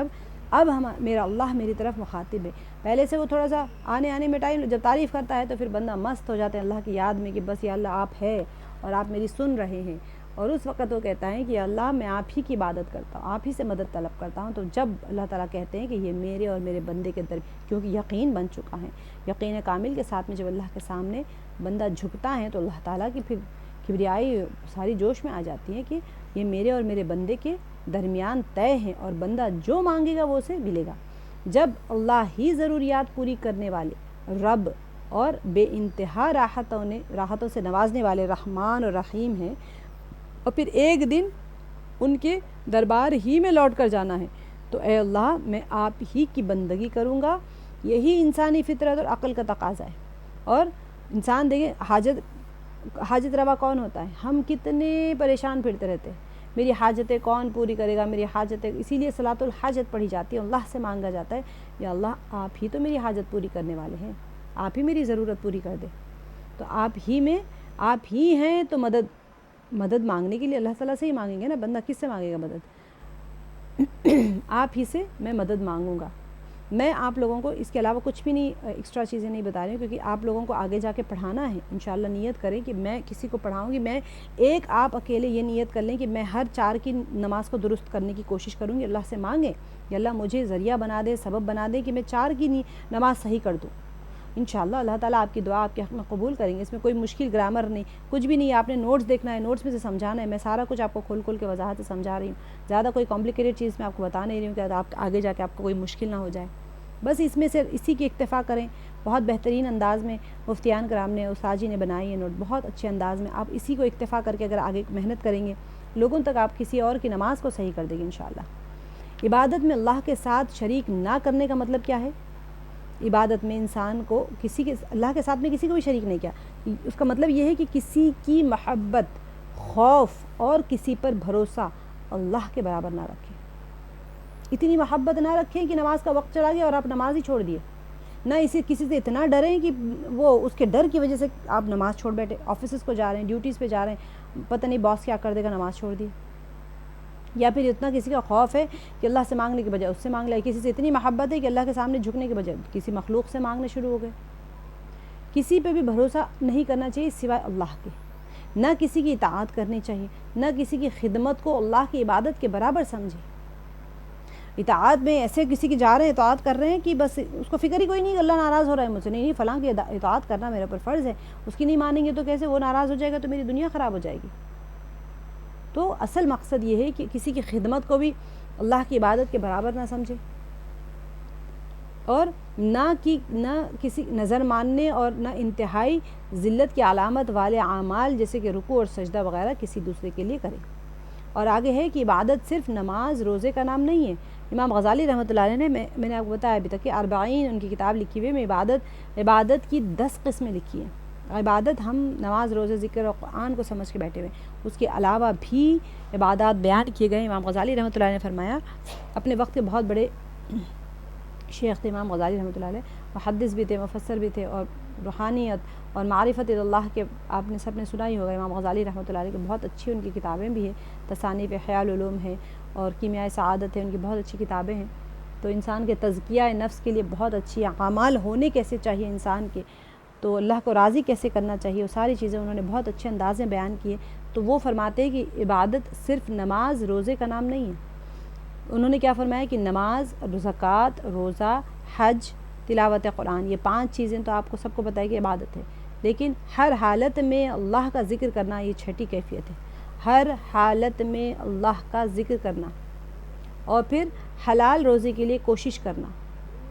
اب میرا اللہ میری طرف مخاطب ہے. پہلے سے وہ تھوڑا سا آنے میں ٹائم، جب تعریف کرتا ہے تو پھر بندہ مست ہو جاتا ہے اللہ کی یاد میں کہ بس یا اللہ آپ ہے اور آپ میری سن رہے ہیں. اور اس وقت وہ کہتا ہے کہ اللہ میں آپ ہی کی عبادت کرتا ہوں، آپ ہی سے مدد طلب کرتا ہوں. تو جب اللہ تعالیٰ کہتے ہیں کہ یہ میرے اور میرے بندے کے کیونکہ یقین بن چکا ہے، یقین کامل کے ساتھ میں جب اللہ کے سامنے بندہ جھکتا ہے تو اللہ تعالیٰ کی پھر کبریائی ساری جوش میں آ جاتی ہے کہ یہ میرے اور میرے بندے کے درمیان طے ہیں، اور بندہ جو مانگے گا وہ اسے ملے گا. جب اللہ ہی ضروریات پوری کرنے والے رب اور بے انتہا راحتوں سے نوازنے والے رحمان اور رحیم ہیں، اور پھر ایک دن ان کے دربار ہی میں لوٹ کر جانا ہے، تو اے اللہ میں آپ ہی کی بندگی کروں گا. یہی انسانی فطرت اور عقل کا تقاضا ہے. اور انسان دیکھیں حاجت روا کون ہوتا ہے؟ ہم کتنے پریشان پھرتے رہتے ہیں، میری حاجتیں کون پوری کرے گا، میری حاجتیں. اسی لیے صلاۃ الحاجت پڑھی جاتی ہے، اللہ سے مانگا جاتا ہے یا اللہ آپ ہی تو میری حاجت پوری کرنے والے ہیں، آپ ہی میری ضرورت پوری کر دے. تو آپ ہی ہیں، تو مدد مانگنے کے لیے اللہ تعالیٰ سے ہی مانگیں گے نا. بندہ کس سے مانگے گا مدد؟ آپ ہی سے میں مدد مانگوں گا. میں آپ لوگوں کو اس کے علاوہ کچھ بھی نہیں ایکسٹرا چیزیں نہیں بتا رہی ہوں، کیونکہ آپ لوگوں کو آگے جا کے پڑھانا ہے. انشاءاللہ نیت کریں کہ میں کسی کو پڑھاؤں گی. میں آپ اکیلے یہ نیت کر لیں کہ میں ہر 4 کی نماز کو درست کرنے کی کوشش کروں گی. اللہ سے مانگیں کہ اللہ مجھے ذریعہ بنا دے، سبب بنا دے کہ میں 4 کی نماز صحیح کر دوں. انشاءاللہ اللہ تعالیٰ آپ کی دعا آپ کے حق میں قبول کریں گے. اس میں کوئی مشکل گرامر نہیں، کچھ بھی نہیں. آپ نے نوٹس دیکھنا ہے، نوٹس میں سے سمجھانا ہے. میں سارا کچھ آپ کو کھول کے وضاحت سے سمجھا رہی ہوں. زیادہ کوئی کمپلیکیٹڈ چیز میں آپ کو بتا نہیں رہی ہوں کہ آپ آگے جا کے آپ کو کوئی مشکل نہ ہو جائے. بس اس میں سے اسی کی اکتفا کریں. بہت بہترین انداز میں مفتیان کرام نے، استاد جی نے بنائی ہے نوٹ، بہت اچھے انداز میں. آپ اسی کو اکتفا کر کے اگر آگے محنت کریں گے، لوگوں تک آپ کسی اور کی نماز کو صحیح کر دیں گے انشاءاللہ. عبادت میں اللہ کے ساتھ شریک نہ کرنے کا مطلب کیا ہے؟ عبادت میں انسان کو اللہ کے ساتھ میں کسی کو بھی شریک نہیں کیا. اس کا مطلب یہ ہے کہ کسی کی محبت، خوف اور کسی پر بھروسہ اللہ کے برابر نہ رکھیں. اتنی محبت نہ رکھیں کہ نماز کا وقت چلا گیا اور آپ نماز ہی چھوڑ دیے. نہ کسی سے اتنا ڈریں کہ وہ اس کے ڈر کی وجہ سے آپ نماز چھوڑ بیٹھے. آفیسز کو جا رہے ہیں، ڈیوٹیز پہ جا رہے ہیں، پتہ نہیں باس کیا کر دے گا، نماز چھوڑ دی. یا پھر اتنا کسی کا خوف ہے کہ اللہ سے مانگنے کے بجائے اس سے مانگ لیا. کسی سے اتنی محبت ہے کہ اللہ کے سامنے جھکنے کے بجائے کسی مخلوق سے مانگنے شروع ہو گئے. کسی پہ بھی بھروسہ نہیں کرنا چاہیے سوائے اللہ کے. نہ کسی کی اطاعت کرنی چاہیے، نہ کسی کی خدمت کو اللہ کی عبادت کے برابر سمجھیں. اطاعت میں ایسے کسی کی جا رہے ہیں، اطاعت کر رہے ہیں کہ بس اس کو فکر ہی کوئی نہیں کہ اللہ ناراض ہو رہا ہے مجھ سے. نہیں فلاں کی اطاعت کرنا میرے پر فرض ہے، اس کی نہیں مانیں گے تو کیسے؟ وہ ناراض ہو جائے گا تو میری دنیا خراب ہو جائے گی. تو اصل مقصد یہ ہے کہ کسی کی خدمت کو بھی اللہ کی عبادت کے برابر نہ سمجھے، اور نہ کسی نظر ماننے اور نہ انتہائی ذلت کی علامت والے اعمال جیسے کہ رکوع اور سجدہ وغیرہ کسی دوسرے کے لیے کریں. اور آگے ہے کہ عبادت صرف نماز روزے کا نام نہیں ہے. امام غزالی رحمۃ اللہ علیہ نے میں نے آپ کو بتایا ابھی تک کہ 40 ان کی کتاب لکھی ہوئی ہے. میں عبادت کی 10 قسمیں لکھی ہیں. عبادت ہم نماز روزے ذکر اور قرآن کو سمجھ کے بیٹھے ہوئے، اس کے علاوہ بھی عبادات بیان کیے گئے. امام غزالی رحمۃ اللہ علیہ نے فرمایا، اپنے وقت کے بہت بڑے شیخ تھے امام غزالی رحمۃ اللہ علیہ، محدث بھی تھے، مفسر بھی تھے، اور روحانیت اور معرفت اللہ کے آپ نے سب نے سنا ہی ہوگا. امام غزالی رحمۃ اللہ علیہ کی بہت اچھی ان کی کتابیں بھی ہیں. تصانیف احیاء العلوم ہے اور کیمیائے سعادت ہے، ان کی بہت اچھی کتابیں ہیں. تو انسان کے تزکیہ نفس کے لیے بہت اچھی اعمال ہونے کیسے چاہیے انسان کے، تو اللہ کو راضی کیسے کرنا چاہیے، وہ ساری چیزیں انہوں نے بہت اچھے انداز میں بیان کیے. تو وہ فرماتے ہیں کہ عبادت صرف نماز روزے کا نام نہیں ہے. انہوں نے کیا فرمایا کہ نماز، زکوٰۃ، روزہ، حج، تلاوت قرآن، یہ 5 چیزیں تو آپ کو سب کو پتہ ہے کہ عبادت ہے، لیکن ہر حالت میں اللہ کا ذکر کرنا یہ 6ٹھی کیفیت ہے، ہر حالت میں اللہ کا ذکر کرنا، اور پھر حلال روزی کے لیے کوشش کرنا۔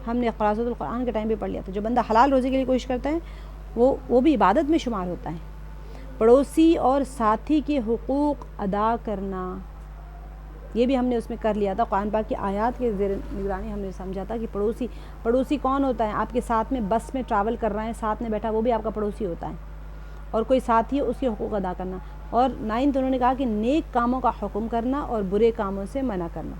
ہم نے قراءۃ القرآن کے ٹائم پہ پڑھ لیا تھا، جو بندہ حلال روزی کے لیے کوشش کرتا ہے وہ بھی عبادت میں شمار ہوتا ہے۔ پڑوسی اور ساتھی کے حقوق ادا کرنا، یہ بھی ہم نے اس میں کر لیا تھا، قرآن پاک کی آیات کے زیر نگرانی ہم نے سمجھا تھا کہ پڑوسی کون ہوتا ہے؟ آپ کے ساتھ میں بس میں ٹریول کر رہا ہے، ساتھ میں بیٹھا، وہ بھی آپ کا پڑوسی ہوتا ہے، اور کوئی ساتھی ہے اس کے حقوق ادا کرنا۔ اور 9 انہوں نے کہا کہ نیک کاموں کا حکم کرنا اور برے کاموں سے منع کرنا،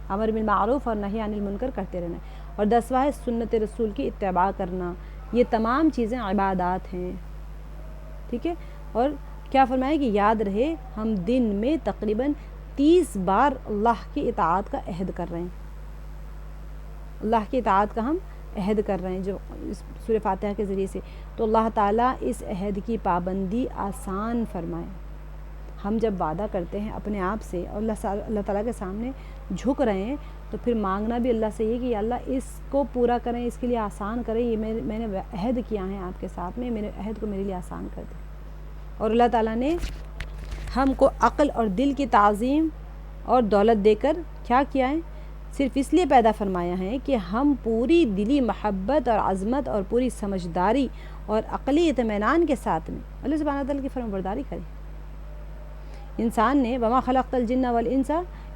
امر بالمعروف اور نہی عن المنکر کرتے رہنا، اور 10واں ہے سنت رسول کی اتباع کرنا۔ یہ تمام چیزیں عبادات ہیں، ٹھیک ہے۔ اور کیا فرمایا کہ یاد رہے ہم دن میں تقریباً 30 بار اللہ کی اطاعت کا عہد کر رہے ہیں، اللہ کی اطاعت کا ہم عہد کر رہے ہیں جو اس سورہ فاتحہ کے ذریعے سے، تو اللہ تعالیٰ اس عہد کی پابندی آسان فرمائے۔ ہم جب وعدہ کرتے ہیں اپنے آپ سے اور اللہ تعالیٰ کے سامنے جھک رہے ہیں، تو پھر مانگنا بھی اللہ سے یہ کہ یا اللہ اس کو پورا کریں، اس کے لیے آسان کریں، یہ میں نے عہد کیا ہے آپ کے ساتھ میں، میرے عہد کو میرے لیے آسان کر دیں۔ اور اللہ تعالیٰ نے ہم کو عقل اور دل کی تعظیم اور دولت دے کر کیا کیا ہے؟ صرف اس لیے پیدا فرمایا ہے کہ ہم پوری دلی محبت اور عظمت اور پوری سمجھداری اور عقلی اطمینان کے ساتھ میں اللہ سبحانہ وتعالیٰ کی فرمانبرداری کریں۔ انسان نے وما خلقت الجن والانس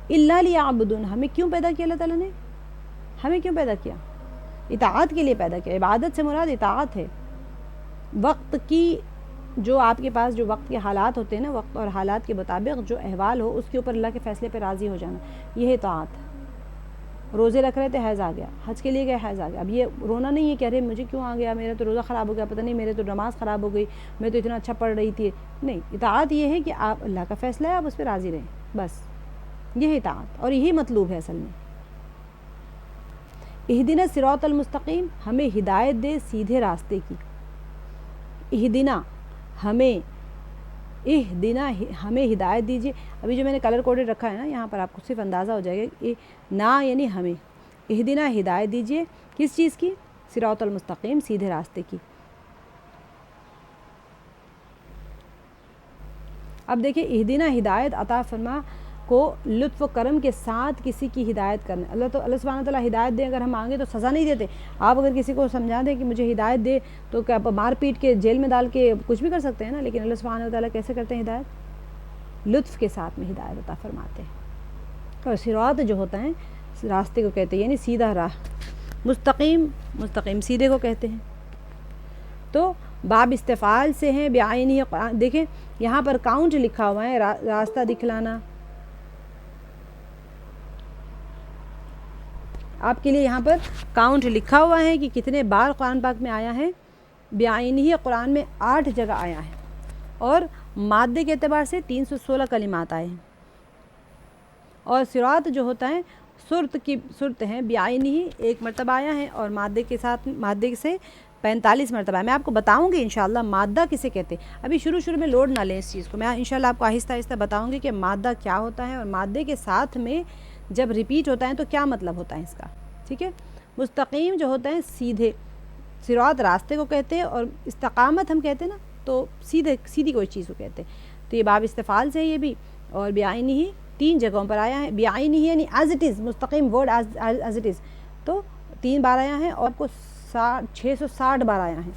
الا لیعبدون، ہمیں کیوں پیدا کیا؟ اللہ تعالیٰ نے ہمیں کیوں پیدا کیا؟ اطاعت کے لیے پیدا کیا۔ عبادت سے مراد اطاعت ہے۔ وقت کی جو آپ کے پاس جو وقت کے حالات ہوتے ہیں نا، وقت اور حالات کے مطابق جو احوال ہو اس کے اوپر اللہ کے فیصلے پہ راضی ہو جانا، یہ اطاعت۔ روزے رکھ رہے تھے، حیض آ گیا، حج کے لیے گئے، حیض آ گیا، اب یہ رونا نہیں ہے کہ ارے مجھے کیوں آ گیا، میرا تو روزہ خراب ہو گیا، پتہ نہیں میرے تو نماز خراب ہو گئی، میں تو اتنا اچھا پڑھ رہی تھی۔ نہیں، اطاعت یہ ہے کہ آپ اللہ کا فیصلہ ہے، آپ اس پہ راضی رہیں، بس یہ اطاعت، اور یہی مطلوب ہے اصل میں۔ اہدنا الصراط المستقیم، ہمیں ہدایت دے سیدھے راستے کی۔ اہدنا ہمیں ہدایت دیجیے۔ ابھی جو میں نے کلر کوڈڈ رکھا ہے نا، یہاں پر آپ کو صرف اندازہ ہو جائے گا، نا یعنی ہمیں، اہدنا ہدایت دیجیے، کس چیز کی؟ صراط المستقیم، سیدھے راستے کی۔ اب دیکھیں اہدنا ہدایت عطا فرما کو لطف و کرم کے ساتھ کسی کی ہدایت کرنا۔ اللہ سبحانہ وتعالیٰ ہدایت دے، اگر ہم مانگیں تو سزا نہیں دیتے۔ آپ اگر کسی کو سمجھا دیں کہ مجھے ہدایت دے تو کیا مار پیٹ کے جیل میں ڈال کے کچھ بھی کر سکتے ہیں نا، لیکن اللہ سبحانہ وتعالیٰ کیسے کرتے ہیں ہدایت؟ لطف کے ساتھ میں ہدایت عطا فرماتے ہیں۔ اور صراط جو ہوتا ہے راستے کو کہتے ہیں، یعنی سیدھا راہ، مستقیم سیدھے کو کہتے ہیں۔ تو باب استفعال سے ہیں بعینہ قرآن، دیکھیں یہاں پر کاؤنٹ لکھا ہوا ہے، راستہ دکھلانا۔ آپ کے لیے یہاں پر کاؤنٹ لکھا ہوا ہے کہ کتنے بار قرآن پاک میں آیا ہے۔ بعینہ قرآن میں 8 جگہ آیا ہے، اور مادے کے اعتبار سے 316 کلمات آئے ہیں۔ اور صراط جو ہوتا ہے صورت ہیں، بعینہ 1 مرتبہ آیا ہے، اور مادے سے 45 مرتبہ ہے۔ میں آپ کو بتاؤں گی انشاءاللہ مادہ کسے کہتے ہیں۔ ابھی شروع میں لوڈ نہ لیں اس چیز کو، میں انشاءاللہ آپ کو آہستہ آہستہ بتاؤں گی کہ مادہ کیا ہوتا ہے، اور مادے کے ساتھ میں جب ریپیٹ ہوتا ہے تو کیا مطلب ہوتا ہے اس کا، ٹھیک ہے۔ مستقیم جو ہوتا ہے سیدھے، صراط راستے کو کہتے ہیں، اور استقامت ہم کہتے ہیں نا تو سیدھی کوئی چیز کو کہتے ہیں۔ تو یہ باب استفعال سے ہے یہ بھی، اور بعینہ 3 جگہوں پر آیا ہے۔ بعینہ یعنی ایز اٹ از، مستقیم ورڈ ایز اٹ از، تو 3 بار آیا ہے، اور آپ کو 660 بار آیا ہے،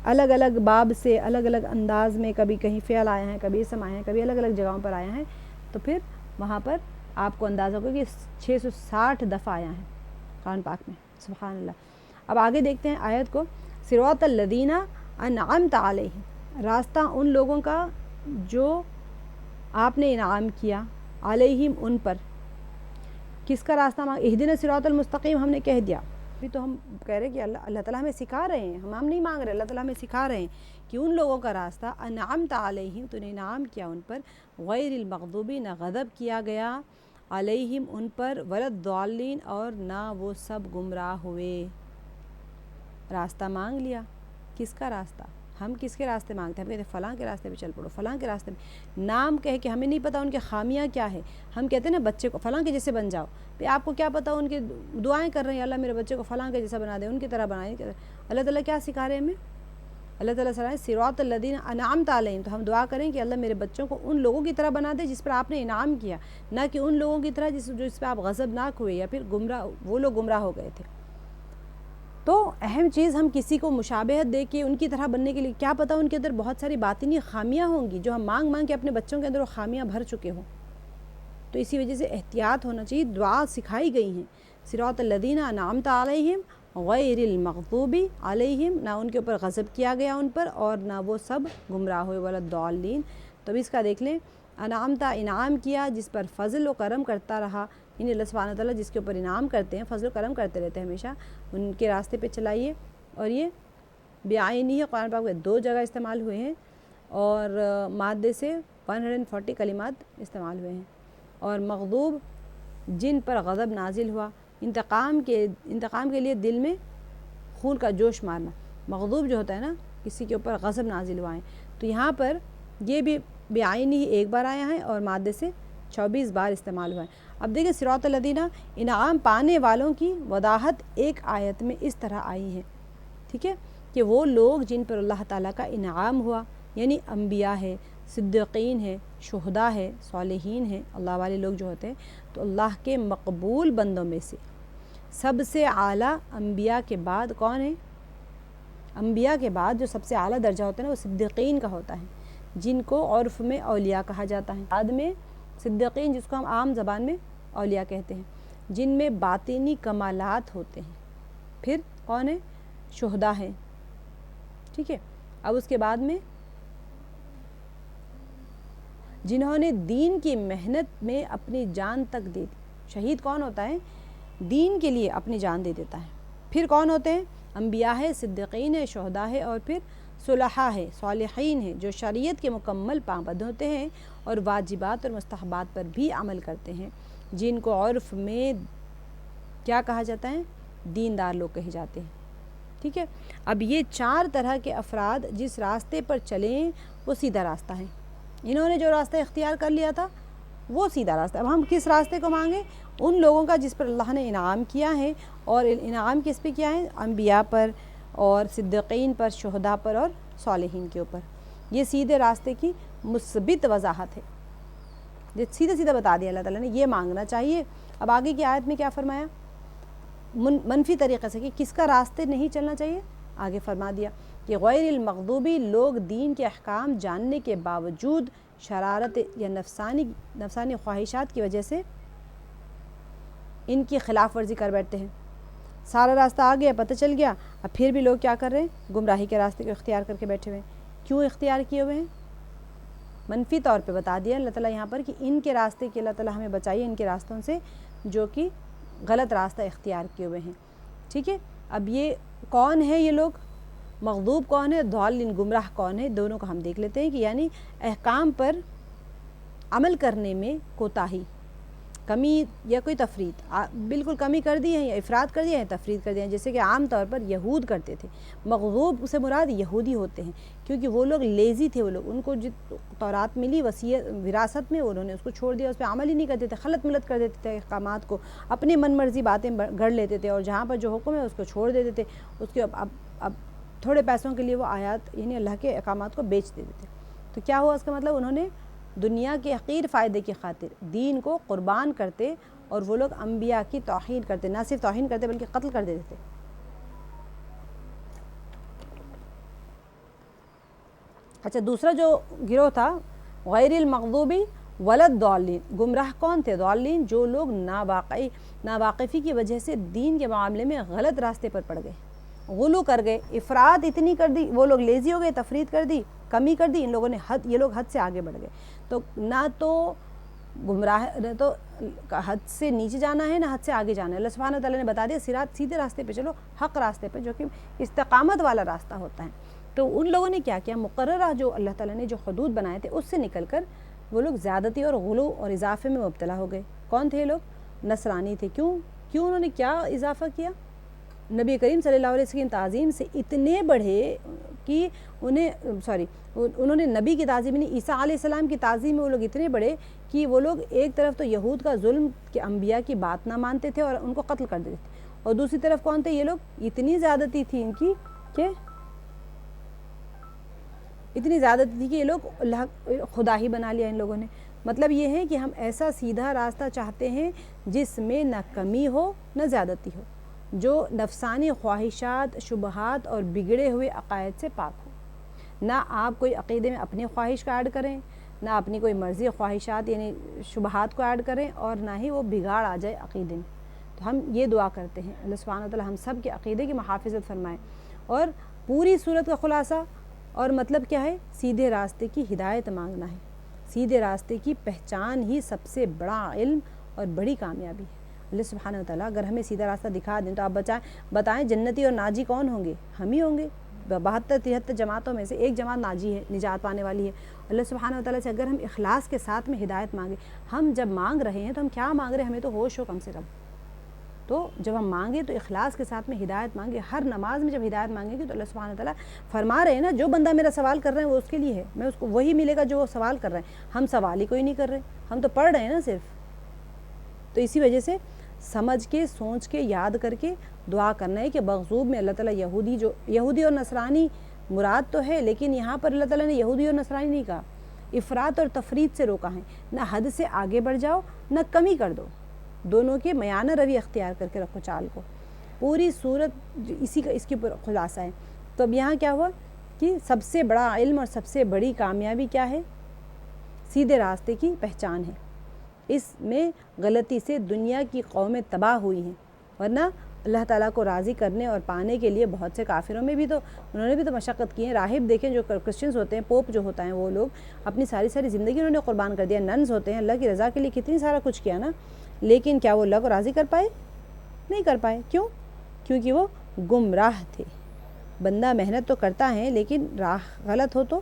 الگ الگ باب سے الگ الگ انداز میں، کبھی کہیں فعل آیا ہے، کبھی اسم آیا ہے، کبھی الگ الگ جگہوں پر آیا ہے، تو پھر وہاں پر آپ کو اندازہ ہوگا کہ 660 دفعہ آیا ہے قرآن پاک میں، سبحان اللہ۔ اب آگے دیکھتے ہیں آیت کو۔ صراط الذین انعمت علیہم، راستہ ان لوگوں کا جو آپ نے انعام کیا، علیہم ان پر، کس کا راستہ اہدنا الصراط المستقیم ہم نے کہہ دیا، ابھی تو ہم کہہ رہے ہیں کہ اللہ تعالیٰ ہمیں سکھا رہے ہیں، ہم نہیں مانگ رہے، اللہ تعالیٰ ہمیں سکھا رہے ہیں کہ ان لوگوں کا راستہ انعمت علیہم، تو نے انعام کیا ان پر، غیر المغضوب، نہ غضب کیا گیا، علیہم ان پر، ولا الضالین، اور نہ وہ سب گمراہ ہوئے۔ راستہ مانگ لیا، کس کا راستہ؟ ہم کس کے راستے مانگتے ہیں؟ ہم کہتے ہیں فلاں کے راستے پہ چل پڑو، فلاں کے راستے میں نام کہے کہ ہمیں نہیں پتہ ان کے خامیاں کیا ہے. ہم کہتے ہیں نا بچے کو فلاں کے جیسے بن جاؤ، پھر آپ کو کیا پتہ ان کے دعائیں کر رہے ہیں اللہ میرے بچے کو فلاں کے جیسا بنا دے، ان کی طرح بنائیں. اللہ تعالیٰ کیا سکھا رہے ہیں ہمیں؟ اللہ تعالیٰ صلی صراط الذین انعمت علیہم، تو ہم دعا کریں کہ اللہ میرے بچوں کو ان لوگوں کی طرح بنا دے جس پر آپ نے انعام کیا، نہ کہ ان لوگوں کی طرح جس پہ آپ غضبناک ہوئے یا پھر گمراہ، وہ لوگ گمراہ ہو گئے تھے. تو اہم چیز ہم کسی کو مشابہت دے کے ان کی طرح بننے کے لیے، کیا پتہ ان کے اندر بہت ساری باطنی خامیاں ہوں گی جو ہم مانگ مانگ کے اپنے بچوں کے اندر وہ خامیاں بھر چکے ہوں. تو اسی وجہ سے احتیاط ہونا چاہیے. دعا سکھائی گئی ہیں صراط الذین انعمت علیہم غیر المغضوب علیہم، نہ ان کے اوپر غضب کیا گیا ان پر اور نہ وہ سب گمراہ ہوئے ولا الضالین. تو اس کا دیکھ لیں، انعمت انعام کیا جس پر فضل و کرم کرتا رہا، یعنی اللہ سبحانہ تعالیٰ جس کے اوپر انعام کرتے ہیں فضل و کرم کرتے رہتے ہیں ہمیشہ، ان کے راستے پہ چلائیے. اور یہ بعینی ہے، قرآن پاک میں 2 جگہ استعمال ہوئے ہیں اور مادے سے 140 کلمات استعمال ہوئے ہیں. اور مغضوب جن پر غضب نازل ہوا، انتقام کے لیے دل میں خون کا جوش مارنا. مغضوب جو ہوتا ہے نا، کسی کے اوپر غضب نازل ہوا ہے، تو یہاں پر یہ بھی بعینی 1 بار آیا ہے اور مادے سے 24 بار استعمال ہوا ہے. اب دیکھیں صراط الذین، انعام پانے والوں کی وضاحت ایک آیت میں اس طرح آئی ہے، ٹھیک ہے، کہ وہ لوگ جن پر اللہ تعالیٰ کا انعام ہوا، یعنی انبیاء ہے، صدیقین ہے، شہداء ہے، صالحین ہیں، اللہ والے لوگ جو ہوتے ہیں. تو اللہ کے مقبول بندوں میں سے سب سے اعلیٰ انبیاء کے بعد کون ہے؟ انبیاء کے بعد جو سب سے اعلیٰ درجہ ہوتا ہے نا وہ صدیقین کا ہوتا ہے، جن کو عرف میں اولیاء کہا جاتا ہے. بعد میں صدیقین جس کو ہم عام زبان میں اولیاء کہتے ہیں، جن میں باطنی کمالات ہوتے ہیں. پھر کون ہے؟ شہداء ہیں، ٹھیک ہے. اب اس کے بعد میں جنہوں نے دین کی محنت میں اپنی جان تک دے دی. شہید کون ہوتا ہے؟ دین کے لیے اپنی جان دے دیتا ہے. پھر کون ہوتے ہیں؟ انبیاء ہے، صدیقین ہے، شہداء ہے، اور پھر صلحاء ہے، صالحین ہیں، جو شریعت کے مکمل پابند ہوتے ہیں اور واجبات اور مستحبات پر بھی عمل کرتے ہیں، جن کو عرف میں کیا کہا جاتا ہے؟ دیندار لوگ کہے جاتے ہیں. ٹھیک ہے. اب یہ 4 طرح کے افراد جس راستے پر چلیں وہ سیدھا راستہ ہے. انہوں نے جو راستہ اختیار کر لیا تھا وہ سیدھا راستہ. اب ہم کس راستے کو مانگیں؟ ان لوگوں کا جس پر اللہ نے انعام کیا ہے، اور انعام کس پہ کیا ہے؟ انبیاء پر اور صدیقین پر، شہداء پر اور صالحین کے اوپر. یہ سیدھے راستے کی مثبت وضاحت ہے. یہ سیدھا سیدھا بتا دیا اللہ تعالیٰ نے یہ مانگنا چاہیے. اب آگے کی آیت میں کیا فرمایا؟ منفی طریقے سے کہ کس کا راستے نہیں چلنا چاہیے. آگے فرما دیا کہ غیر المغضوبی، لوگ دین کے احکام جاننے کے باوجود شرارت یا نفسانی خواہشات کی وجہ سے ان کی خلاف ورزی کر بیٹھتے ہیں. سارا راستہ آ گیا، پتہ چل گیا، اب پھر بھی لوگ کیا کر رہے ہیں؟ گمراہی کے راستے کو اختیار کر کے بیٹھے ہوئے ہیں. کیوں اختیار کیے ہوئے ہیں؟ منفی طور پہ بتا دیا اللہ تعالیٰ یہاں پر کہ ان کے راستے کے اللہ تعالیٰ ہمیں بچائیے ان کے راستوں سے جو کہ غلط راستہ اختیار کیے ہوئے ہیں. ٹھیک ہے. اب یہ کون ہے یہ لوگ؟ مغضوب کون ہے؟ ضالین گمراہ کون ہے؟ دونوں کو ہم دیکھ لیتے ہیں کہ یعنی احکام پر عمل کرنے میں کوتاہی، کمی یا کوئی تفرید، بالکل کمی کر دی ہے یا افراد کر دیا ہے، تفرید کر دیا ہے، جیسے کہ عام طور پر یہود کرتے تھے. مغضوب سے مراد یہودی ہوتے ہیں کیونکہ وہ لوگ لیزی تھے. وہ لوگ ان کو جو تورات ملی وراثت میں انہوں نے اس کو چھوڑ دیا، اس پہ عمل ہی نہیں کرتے تھے، خلط ملت کر دیتے تھے احکامات کو، اپنی من مرضی باتیں گھڑ لیتے تھے اور جہاں پر جو حکم ہے اس کو چھوڑ دیتے تھے. اس کے اب تھوڑے پیسوں کے لیے وہ آیات یعنی اللہ کے احکامات کو بیچ دیتے تھے. تو کیا ہوا اس کا مطلب؟ انہوں نے دنیا کے حقیر فائدے کی خاطر دین کو قربان کرتے اور وہ لوگ انبیاء کی توہین کرتے، نہ صرف توہین کرتے بلکہ قتل کر دیتے تھے. اچھا، دوسرا جو گروہ تھا غیر المغضوبی ولا الضالین، گمراہ کون تھے؟ ضالین، جو لوگ ناواقفی کی وجہ سے دین کے معاملے میں غلط راستے پر پڑ گئے، غلو کر گئے، افراد اتنی کر دی، وہ لوگ لیزی ہو گئے، تفرید کر دی، کمی کر دی. ان لوگوں نے یہ لوگ حد سے آگے بڑھ گئے. تو نہ تو گمراہ، نہ تو حد سے نیچے جانا ہے، نہ حد سے آگے جانا ہے. اللہ سبحانہ تعالیٰ نے بتا دیا سیدھے راستے پہ چلو، حق راستے پہ جو کہ استقامت والا راستہ ہوتا ہے. تو ان لوگوں نے کیا کیا؟ مقررہ جو اللہ تعالیٰ نے جو حدود بنائے تھے اس سے نکل کر وہ لوگ زیادتی اور غلو اور اضافے میں مبتلا ہو گئے. کون تھے یہ لوگ؟ نصرانی تھے. کیوں انہوں نے کیا اضافہ کیا؟ نبی کریم صلی اللہ علیہ وسلم کی تعظیم سے اتنے بڑھے کہ انہوں نے نبی کی تعظیم نہیں، عیسیٰ علیہ السلام کی تعظیم میں وہ لوگ اتنے بڑے کہ وہ لوگ ایک طرف تو یہود کا ظلم کہ انبیاء کی بات نہ مانتے تھے اور ان کو قتل کر دیتے تھے، اور دوسری طرف کون تھے یہ لوگ، اتنی زیادتی تھی ان کی کہ یہ لوگ اللہ خدا ہی بنا لیا ان لوگوں نے۔ مطلب یہ ہے کہ ہم ایسا سیدھا راستہ چاہتے ہیں جس میں نہ کمی ہو نہ زیادتی ہو، جو نفسانی خواہشات، شبہات اور بگڑے ہوئے عقائد سے پاک ہو۔ نہ آپ کوئی عقیدے میں اپنی خواہش کا ایڈ کریں، نہ اپنی کوئی مرضی خواہشات یعنی شبہات کو ایڈ کریں، اور نہ ہی وہ بگاڑ آ جائے عقیدے میں۔ تو ہم یہ دعا کرتے ہیں اللہ سبحانہ وتعالی ہم سب کے عقیدے کی محافظت فرمائے، اور پوری صورت کا خلاصہ اور مطلب کیا ہے، سیدھے راستے کی ہدایت مانگنا ہے۔ سیدھے راستے کی پہچان ہی سب سے بڑا علم اور بڑی کامیابی ہے۔ اللہ سبحانہ وتعالیٰ اگر ہمیں سیدھا راستہ دکھا دیں تو آپ بتائیں جنتی اور ناجی کون ہوں گے؟ ہم ہی ہوں گے۔ 72-73 جماعتوں میں سے ایک جماعت ناجی ہے، نجات پانے والی ہے۔ اللہ سبحانہ وتعالیٰ سے اگر ہم اخلاص کے ساتھ میں ہدایت مانگیں، ہم جب مانگ رہے ہیں تو ہم کیا مانگ رہے ہیں، ہمیں تو ہوش ہو کم سے کم۔ تو جب ہم مانگیں تو اخلاص کے ساتھ میں ہدایت مانگیں۔ ہر نماز میں جب ہدایت مانگیں گے تو اللہ سبحانہ وتعالیٰ فرما رہے ہیں نا، جو بندہ میرا سوال کر رہے ہیں وہ اس کے لیے ہے، میں اس کو وہی ملے گا جو وہ سوال کر رہے ہیں۔ ہم سوال ہی کوئی نہیں کر رہے، ہم تو پڑھ رہے ہیں نا صرف۔ تو اسی وجہ سے سمجھ کے، سوچ کے، یاد کر کے دعا کرنا ہے کہ مغضوب میں اللہ تعالیٰ یہودی اور نصرانی مراد تو ہے، لیکن یہاں پر اللہ تعالیٰ نے یہودی اور نصرانی نہیں کہا، افراط اور تفریط سے روکا ہے۔ نہ حد سے آگے بڑھ جاؤ نہ کمی کر دو، دونوں کے میانہ روی اختیار کر کے رکھو چال کو۔ پوری صورت اس کی خلاصہ ہے۔ تو اب یہاں کیا ہوا کہ سب سے بڑا علم اور سب سے بڑی کامیابی کیا ہے؟ سیدھے راستے کی پہچان ہے۔ اس میں غلطی سے دنیا کی قومیں تباہ ہوئی ہیں، ورنہ اللہ تعالیٰ کو راضی کرنے اور پانے کے لیے بہت سے کافروں میں بھی تو انہوں نے بھی تو مشقت کی ہے۔ راہب دیکھیں جو کرسچنز ہوتے ہیں، پوپ جو ہوتا ہیں، وہ لوگ اپنی ساری زندگی انہوں نے قربان کر دیا۔ ننز ہوتے ہیں، اللہ کی رضا کے لیے کتنی سارا کچھ کیا نا، لیکن کیا وہ اللہ کو راضی کر پائے؟ نہیں کر پائے۔ کیوں؟ کیونکہ وہ گمراہ تھے۔ بندہ محنت تو کرتا ہے لیکن راہ غلط ہو تو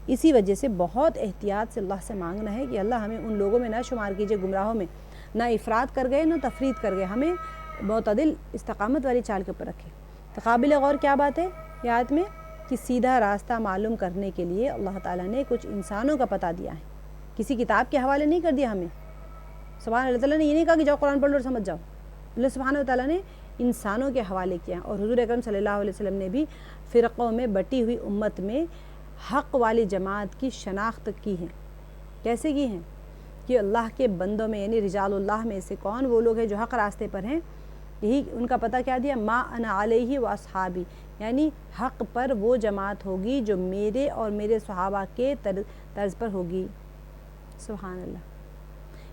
اسی وجہ سے بہت احتیاط سے اللہ سے مانگنا ہے کہ اللہ ہمیں ان لوگوں میں نہ شمار کیجئے گمراہوں میں، نہ افراط کر گئے نہ تفریط کر گئے، ہمیں معتدل استقامت والی چال کے اوپر رکھے۔ تو قابل غور کیا بات ہے یہ آیت میں کہ سیدھا راستہ معلوم کرنے کے لیے اللہ تعالیٰ نے کچھ انسانوں کا پتہ دیا ہے، کسی کتاب کے حوالے نہیں کر دیا ہمیں۔ سبحان اللہ تعالیٰ نے یہ نہیں کہا کہ جاؤ قرآن پڑھ لو اور سمجھ جاؤ، اللہ سبحانہ وتعالیٰ نے انسانوں کے حوالے کیا، اور حضور اکرم صلی اللہ علیہ وسلم نے بھی فرقوں میں بٹی ہوئی امت میں حق والی جماعت کی شناخت کی ہے۔ کیسے کی ہیں؟ کہ اللہ کے بندوں میں یعنی رجال اللہ میں سے کون وہ لوگ ہیں جو حق راستے پر ہیں، یہی ان کا پتہ کیا دیا، ما انا علیہ و اصحابی، یعنی حق پر وہ جماعت ہوگی جو میرے اور میرے صحابہ کے طرز پر ہوگی۔ سبحان اللہ،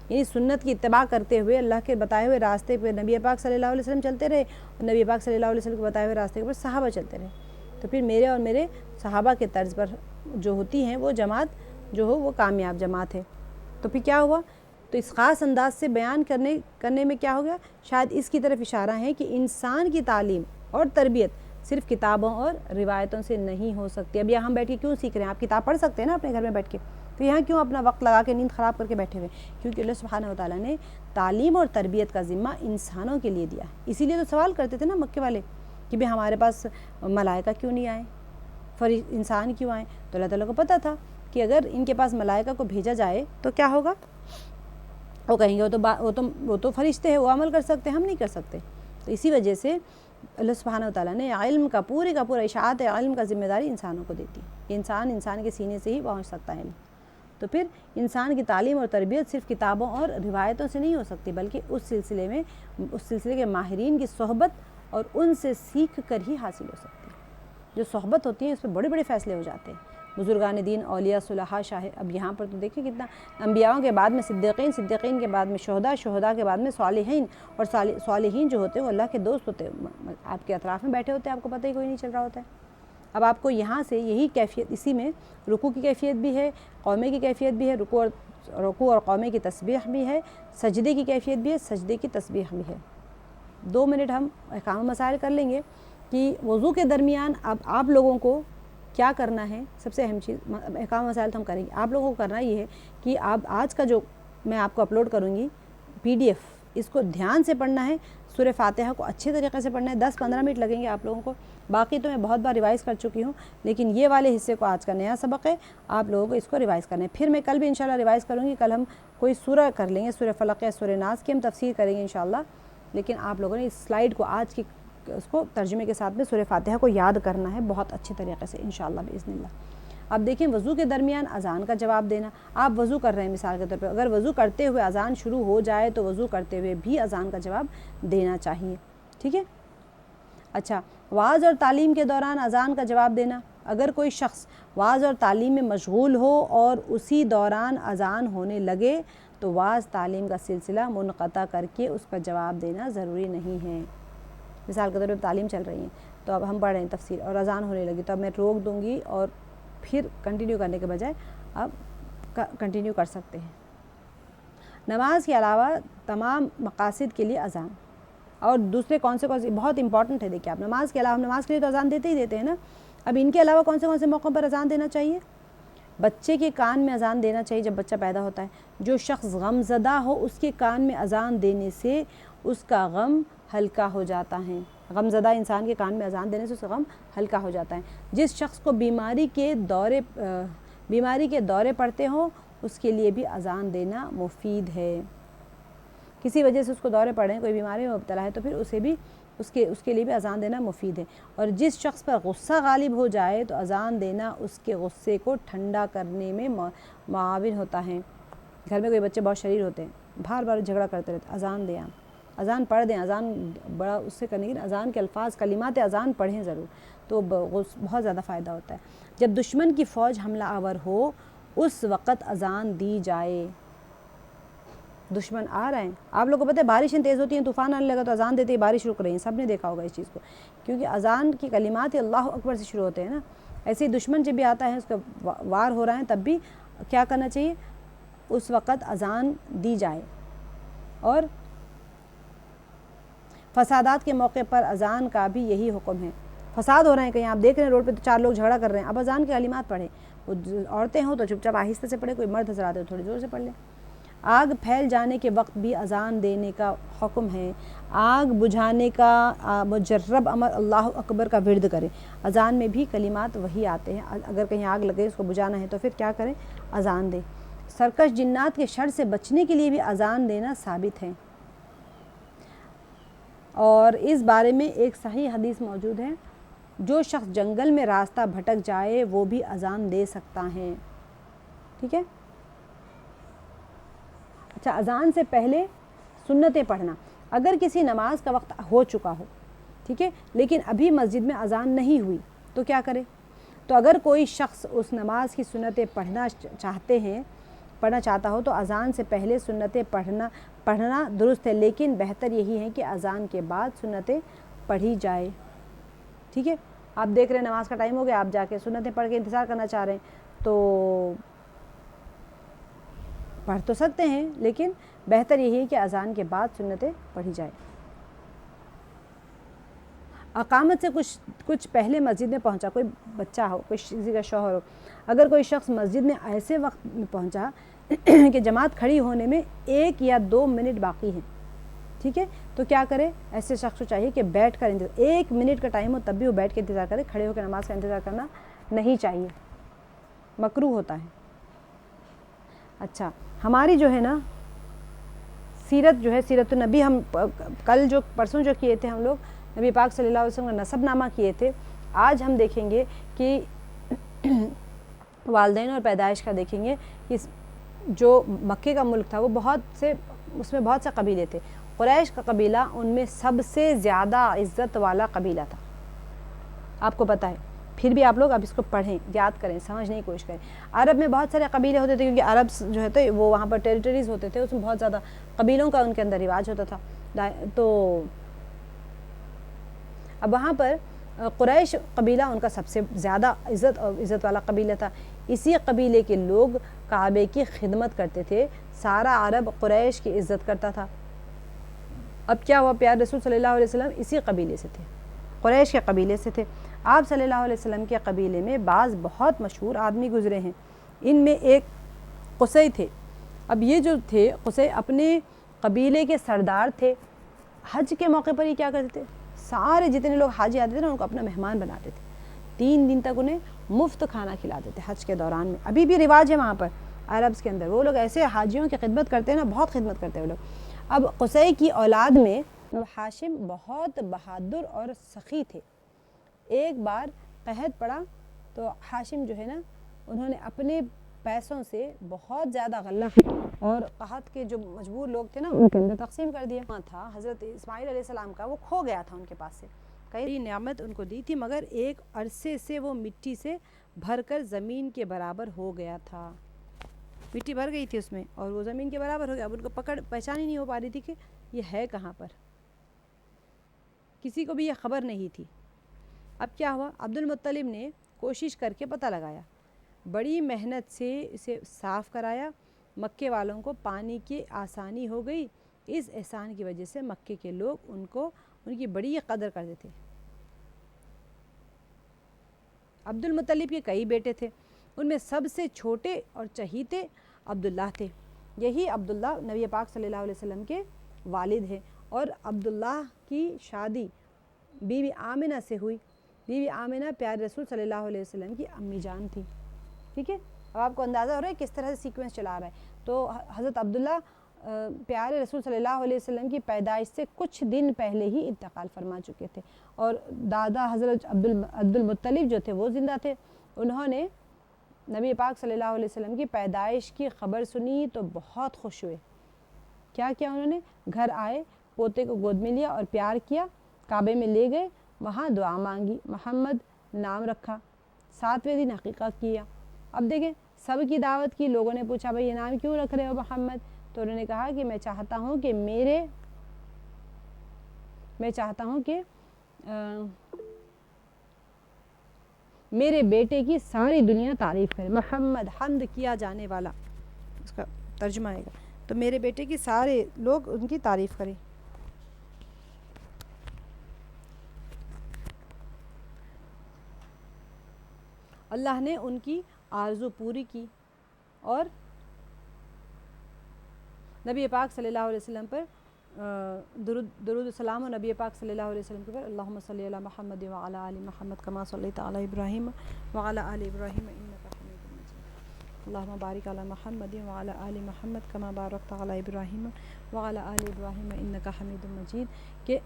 یعنی سنت کی اتباع کرتے ہوئے اللہ کے بتائے ہوئے راستے پہ نبی پاک صلی اللہ علیہ وسلم چلتے رہے، اور نبی پاک صلی اللہ علیہ وسلم کے بتائے ہوئے راستے پر صحابہ چلتے رہے، تو پھر میرے اور میرے صحابہ کے طرز پر جو ہوتی ہیں وہ جماعت جو ہو وہ کامیاب جماعت ہے۔ تو پھر کیا ہوا؟ تو اس خاص انداز سے بیان کرنے میں کیا ہو گیا؟ شاید اس کی طرف اشارہ ہے کہ انسان کی تعلیم اور تربیت صرف کتابوں اور روایتوں سے نہیں ہو سکتی۔ اب یہاں ہم بیٹھ کے کیوں سیکھ رہے ہیں؟ آپ کتاب پڑھ سکتے ہیں نا اپنے گھر میں بیٹھ کے، تو یہاں کیوں اپنا وقت لگا کے نیند خراب کر کے بیٹھے ہوئے؟ کیونکہ اللہ سبحانہ وتعالیٰ نے تعلیم اور تربیت کا ذمہ انسانوں کے لیے دیا ہے۔ اسی لیے تو سوال کرتے تھے نا مکے والے کہ بھئی ہمارے پاس ملائکہ کیوں نہیں آئے، انسان کیوں آئے؟ تو اللہ تعالیٰ کو پتہ تھا کہ اگر ان کے پاس ملائکہ کو بھیجا جائے تو کیا ہوگا؟ وہ کہیں گے وہ تو فرشتے ہیں، وہ عمل کر سکتے ہیں، ہم نہیں کر سکتے۔ تو اسی وجہ سے اللہ سبحانہ وتعالیٰ نے علم کا پورا اشاعت علم کا ذمہ داری انسانوں کو دیتی ہے۔ انسان کے سینے سے ہی پہنچ سکتا ہے علم۔ تو پھر انسان کی تعلیم اور تربیت صرف کتابوں اور روایتوں سے نہیں ہو سکتی، بلکہ اس سلسلے کے ماہرین کی صحبت اور ان سے سیکھ کر ہی حاصل ہو سکتی ہے۔ جو صحبت ہوتی ہے اس پہ بڑے بڑے فیصلے ہو جاتے ہیں۔ بزرگان دین، اولیاء، صلحاء، شاہ، اب یہاں پر تو دیکھیں کتنا، انبیاءوں کے بعد میں صدیقین کے بعد میں شہداء کے بعد میں صالحین، اور صالحین جو ہوتے ہیں وہ اللہ کے دوست ہوتے ہیں، آپ کے اطراف میں بیٹھے ہوتے ہیں، آپ کو پتہ ہی کوئی نہیں چل رہا ہوتا ہے۔ اب آپ کو یہاں سے یہی کیفیت، اسی میں رکوع کی کیفیت بھی ہے، قومے کی کیفیت بھی ہے، رکوع اور قومے کی تسبیح بھی ہے، سجدے کی کیفیت بھی ہے، سجدے کی تسبیح بھی ہے۔ 2 منٹ ہم احکام مسائل کر لیں گے کہ وضو کے درمیان اب آپ لوگوں کو کیا کرنا ہے۔ سب سے اہم چیز، احکام مسائل تو ہم کریں گے، آپ لوگوں کو کرنا یہ ہے کہ آپ آج کا جو میں آپ کو اپلوڈ کروں گی PDF اس کو دھیان سے پڑھنا ہے، سورہ فاتحہ کو اچھے طریقے سے پڑھنا ہے. 10-15 منٹ لگیں گے آپ لوگوں کو. باقی تو میں بہت بار ریوائز کر چکی ہوں، لیکن یہ والے حصے کو آج کا نیا سبق ہے، آپ لوگوں کو اس کو ریوائز کرنا ہے. پھر میں کل بھی انشاءاللہ ریوائز کروں گی. کل ہم کوئی سورہ کر لیں گے، سورہ فلق یا سورہ ناس کی ہم تفسیر کریں گے انشاءاللہ. لیکن آپ لوگوں نے اس سلائیڈ کو آج کی اس کو ترجمے کے ساتھ میں سورہ فاتحہ کو یاد کرنا ہے بہت اچھے طریقے سے انشاءاللہ باذن اللہ. اب دیکھیں وضو کے درمیان اذان کا جواب دینا. آپ وضو کر رہے ہیں مثال کے طور پہ، اگر وضو کرتے ہوئے اذان شروع ہو جائے تو وضو کرتے ہوئے بھی اذان کا جواب دینا چاہیے. ٹھیک ہے. اچھا، وعظ اور تعلیم کے دوران اذان کا جواب دینا. اگر کوئی شخص وعظ اور تعلیم میں مشغول ہو اور اسی دوران اذان ہونے لگے تو وعظ تعلیم کا سلسلہ منقطع کر کے اس کا جواب دینا ضروری نہیں ہے. مثال کے طور پہ تعلیم چل رہی ہے تو اب ہم پڑھ رہے ہیں تفسیر اور اذان ہونے لگی تو اب میں روک دوں گی اور پھر کنٹینیو کرنے کے بجائے اب کنٹینیو کر سکتے ہیں. نماز کے علاوہ تمام مقاصد کے لیے اذان اور دوسرے کون سے بہت امپورٹنٹ ہے. دیکھیں آپ نماز کے علاوہ، ہم نماز کے لیے تو اذان دیتے ہی دیتے ہیں نا. اب ان کے علاوہ کون سے موقعوں پر اذان دینا چاہیے؟ بچے کے کان میں اذان دینا چاہیے جب بچہ پیدا ہوتا ہے. جو شخص غم زدہ ہو اس کے کان میں اذان دینے سے اس کا غم ہلکا ہو جاتا ہے. غم زدہ انسان کے کان میں اذان دینے سے اس کا غم ہلکا ہو جاتا ہے. جس شخص کو بیماری کے دورے پڑتے ہوں اس کے لیے بھی اذان دینا مفید ہے. کسی وجہ سے اس کو دورے پڑے ہیں، کوئی بیماری میں مبتلا ہے، تو پھر اسے بھی اس کے لیے بھی اذان دینا مفید ہے. اور جس شخص پر غصہ غالب ہو جائے تو اذان دینا اس کے غصے کو ٹھنڈا کرنے میں معاون ہوتا ہے. گھر میں کوئی بچے بہت شریر ہوتے ہیں، بار بار جھگڑا کرتے رہتے، اذان دیں، اذان پڑھ دیں. اذان بڑا اس سے کرنے کی، اذان کے الفاظ کلمات اذان پڑھیں ضرور، تو بہت زیادہ فائدہ ہوتا ہے. جب دشمن کی فوج حملہ آور ہو اس وقت اذان دی جائے. دشمن آ رہے ہیں، آپ لوگوں کو پتہ ہے بارشیں تیز ہوتی ہیں، طوفان آنے لگا تو اذان دیتے ہی بارش رک رہی ہیں. سب نے دیکھا ہوگا اس چیز کو، کیونکہ اذان کی کلمات اللہ اکبر سے شروع ہوتے ہیں نا. ایسے ہی دشمن جب بھی آتا ہے، اس کا وار ہو رہا ہے، تب بھی کیا کرنا چاہیے؟ اس وقت اذان دی جائے. اور فسادات کے موقع پر اذان کا بھی یہی حکم ہے. فساد ہو رہے ہیں کہیں، آپ دیکھ رہے ہیں روڈ پہ تو 4 لوگ جھگڑا کر رہے ہیں، اب اذان کی کلمات پڑھیں. وہ عورتیں ہوں تو چپ چاپ آہستہ سے پڑھیں، کوئی مرد حضرات آتے تو تھوڑی زور سے پڑھ لیں. آگ پھیل جانے کے وقت بھی اذان دینے کا حکم ہے. آگ بجھانے کا مجرب عمل اللہ اکبر کا ورد کریں. اذان میں بھی کلمات وہی آتے ہیں. اگر کہیں آگ لگے اس کو بجھانا ہے تو پھر کیا کریں؟ اذان دیں. سرکش جنات کے شر سے بچنے کے لیے بھی اذان دینا ثابت ہے. اور اس بارے میں ایک صحیح حدیث موجود ہے، جو شخص جنگل میں راستہ بھٹک جائے وہ بھی اذان دے سکتا ہے. ٹھیک ہے. اچھا، اذان سے پہلے سنتیں پڑھنا. اگر کسی نماز کا وقت ہو چکا ہو، ٹھیک ہے، لیکن ابھی مسجد میں اذان نہیں ہوئی تو کیا کرے؟ تو اگر کوئی شخص اس نماز کی سنتیں پڑھنا چاہتا ہو تو اذان سے پہلے سنتیں پڑھنا درست ہے، لیکن بہتر یہی ہے کہ اذان کے بعد سنتیں پڑھی جائے. ٹھیک ہے. آپ دیکھ رہے ہیں نماز کا ٹائم ہو گیا، آپ جا کے سنتیں پڑھ کے انتظار کرنا چاہ رہے ہیں تو پڑھ تو سکتے ہیں، لیکن بہتر یہی ہے کہ اذان کے بعد سنتیں پڑھی جائے. اقامت سے کچھ پہلے مسجد میں پہنچا، کوئی بچہ ہو، کوئی کسی کا شوہر ہو، اگر کوئی شخص مسجد میں ایسے وقت میں پہنچا کہ جماعت کھڑی ہونے میں 1 یا 2 منٹ باقی ہیں، ٹھیک ہے، تو کیا کرے؟ ایسے شخص کو چاہیے کہ بیٹھ کر 1 منٹ کا ٹائم ہو تب بھی وہ بیٹھ کے انتظار کرے. کھڑے ہو کے نماز کا انتظار کرنا نہیں چاہیے، مکروہ ہوتا ہے. اچھا، ہماری جو ہے نا سیرت جو ہے، سیرت النبی، ہم کل پرسوں جو کیے تھے ہم لوگ نبی پاک صلی اللہ علیہ وسلم کا نسب نامہ کیے تھے. آج ہم دیکھیں گے کہ والدین اور پیدائش کا دیکھیں گے کہ جو مکے کا ملک تھا وہ اس میں بہت سے قبیلے تھے. قریش کا قبیلہ ان میں سب سے زیادہ عزت والا قبیلہ تھا، آپ کو پتہ ہے. پھر بھی آپ لوگ اب اس کو پڑھیں، یاد کریں، سمجھنے کی کوشش کریں. عرب میں بہت سارے قبیلے ہوتے تھے، کیونکہ عرب جو ہے تو وہ وہاں پر ٹیریٹریز ہوتے تھے، اس میں بہت زیادہ قبیلوں کا ان کے اندر رواج ہوتا تھا. تو اب وہاں پر قریش قبیلہ ان کا سب سے زیادہ عزت والا قبیلہ تھا. اسی قبیلے کے لوگ کعبے کی خدمت کرتے تھے. سارا عرب قریش کی عزت کرتا تھا. اب کیا ہوا؟ پیارے رسول صلی اللہ علیہ وسلم اسی قبیلے سے تھے، قریش کے قبیلے سے تھے. آپ صلی اللہ علیہ وسلم کے قبیلے میں بعض بہت مشہور آدمی گزرے ہیں. ان میں ایک قصی تھے. اب یہ جو تھے قصی اپنے قبیلے کے سردار تھے. حج کے موقع پر ہی کیا کرتے تھے, سارے جتنے لوگ حاجی آتے تھے نا ان کو اپنا مہمان بناتے تھے, 3 دن تک انہیں مفت کھانا کھلاتے تھے حج کے دوران میں. ابھی بھی رواج ہے وہاں پر عربس کے اندر, وہ لوگ ایسے حاجیوں کی خدمت کرتے ہیں نا, بہت خدمت کرتے ہیں وہ لوگ. اب قصی کی اولاد میں ہاشم بہت بہادر اور سخی تھے. ایک بار قحط پڑا تو ہاشم جو ہے نا انہوں نے اپنے پیسوں سے بہت زیادہ غلہ اور قحط کے جو مجبور لوگ تھے نا ان کے اندر تقسیم کر دیا. تھا حضرت اسماعیل علیہ السلام کا, وہ کھو گیا تھا ان کے پاس سے. کئی نعمت ان کو دی تھی مگر ایک عرصے سے وہ مٹی سے بھر کر زمین کے برابر ہو گیا تھا. مٹی بھر گئی تھی اس میں اور وہ زمین کے برابر ہو گیا. اب ان کو پہچان ہی نہیں ہو پا رہی تھی کہ یہ ہے کہاں پر, کسی کو بھی یہ خبر نہیں تھی. اب کیا ہوا, عبد المطلب نے کوشش کر کے پتہ لگایا, بڑی محنت سے اسے صاف کرایا. مکے والوں کو پانی کی آسانی ہو گئی. اس احسان کی وجہ سے مکے کے لوگ ان کی بڑی قدر کرتے تھے. عبد المطلب کے کئی بیٹے تھے, ان میں سب سے چھوٹے اور چہیتے عبداللہ تھے. یہی عبداللہ نبی پاک صلی اللہ علیہ وسلم کے والد ہیں, اور عبداللہ کی شادی بی بی آمنہ سے ہوئی. بی بی آمنہ پیارے رسول صلی اللہ علیہ وسلم کی امی جان تھی. ٹھیک ہے, اب آپ کو اندازہ ہو رہا ہے کس طرح سے سیکوینس چلا رہا ہے. تو حضرت عبداللہ پیارے رسول صلی اللہ علیہ وسلم کی پیدائش سے کچھ دن پہلے ہی انتقال فرما چکے تھے, اور دادا حضرت عبد المطلب جو تھے وہ زندہ تھے. انہوں نے نبی پاک صلی اللہ علیہ وسلم کی پیدائش کی خبر سنی تو بہت خوش ہوئے. کیا کیا انہوں نے, گھر آئے, پوتے کو گود میں لیا اور پیار کیا, کعبے میں لے گئے, وہاں دعا مانگی, محمد نام رکھا, 7ویں دن عقیقہ کیا. اب دیکھیں سب کی دعوت کی, لوگوں نے پوچھا بھئی یہ نام کیوں رکھ رہے ہو محمد, تو انہوں نے کہا کہ میں چاہتا ہوں کہ میرے بیٹے کی ساری دنیا تعریف کرے. محمد حمد کیا جانے والا, اس کا ترجمہ آئے گا, تو میرے بیٹے کی سارے لوگ ان کی تعریف کریں. اللہ نے ان کی آرزو پوری کی اور نبی پاک صلی اللہ علیہ وسلم پر درود السلام و نبی پاک صلی اللہ علیہ وسلم کے پر اللہم صلی علی محمد وعلی آل محمد کما صلیت علی ابراہیم وعلی آل ابراہیم انک حمید مجید. اللہم بارک علی محمد وعلی آل محمد کما بارکت علی ابراہیم وعلی آل ابراہیم انک حمید مجید. کہ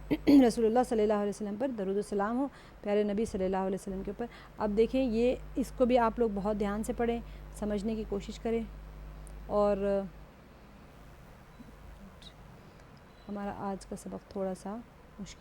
رسول اللہ صلی اللہ علیہ وسلم پر درود السلام ہو, پیارے نبی صلی اللہ علیہ وسلم کے اوپر. اب دیکھیں یہ اس کو بھی آپ لوگ بہت دھیان سے پڑھیں, سمجھنے کی کوشش کریں. اور ہمارا آج کا سبق تھوڑا سا مشکل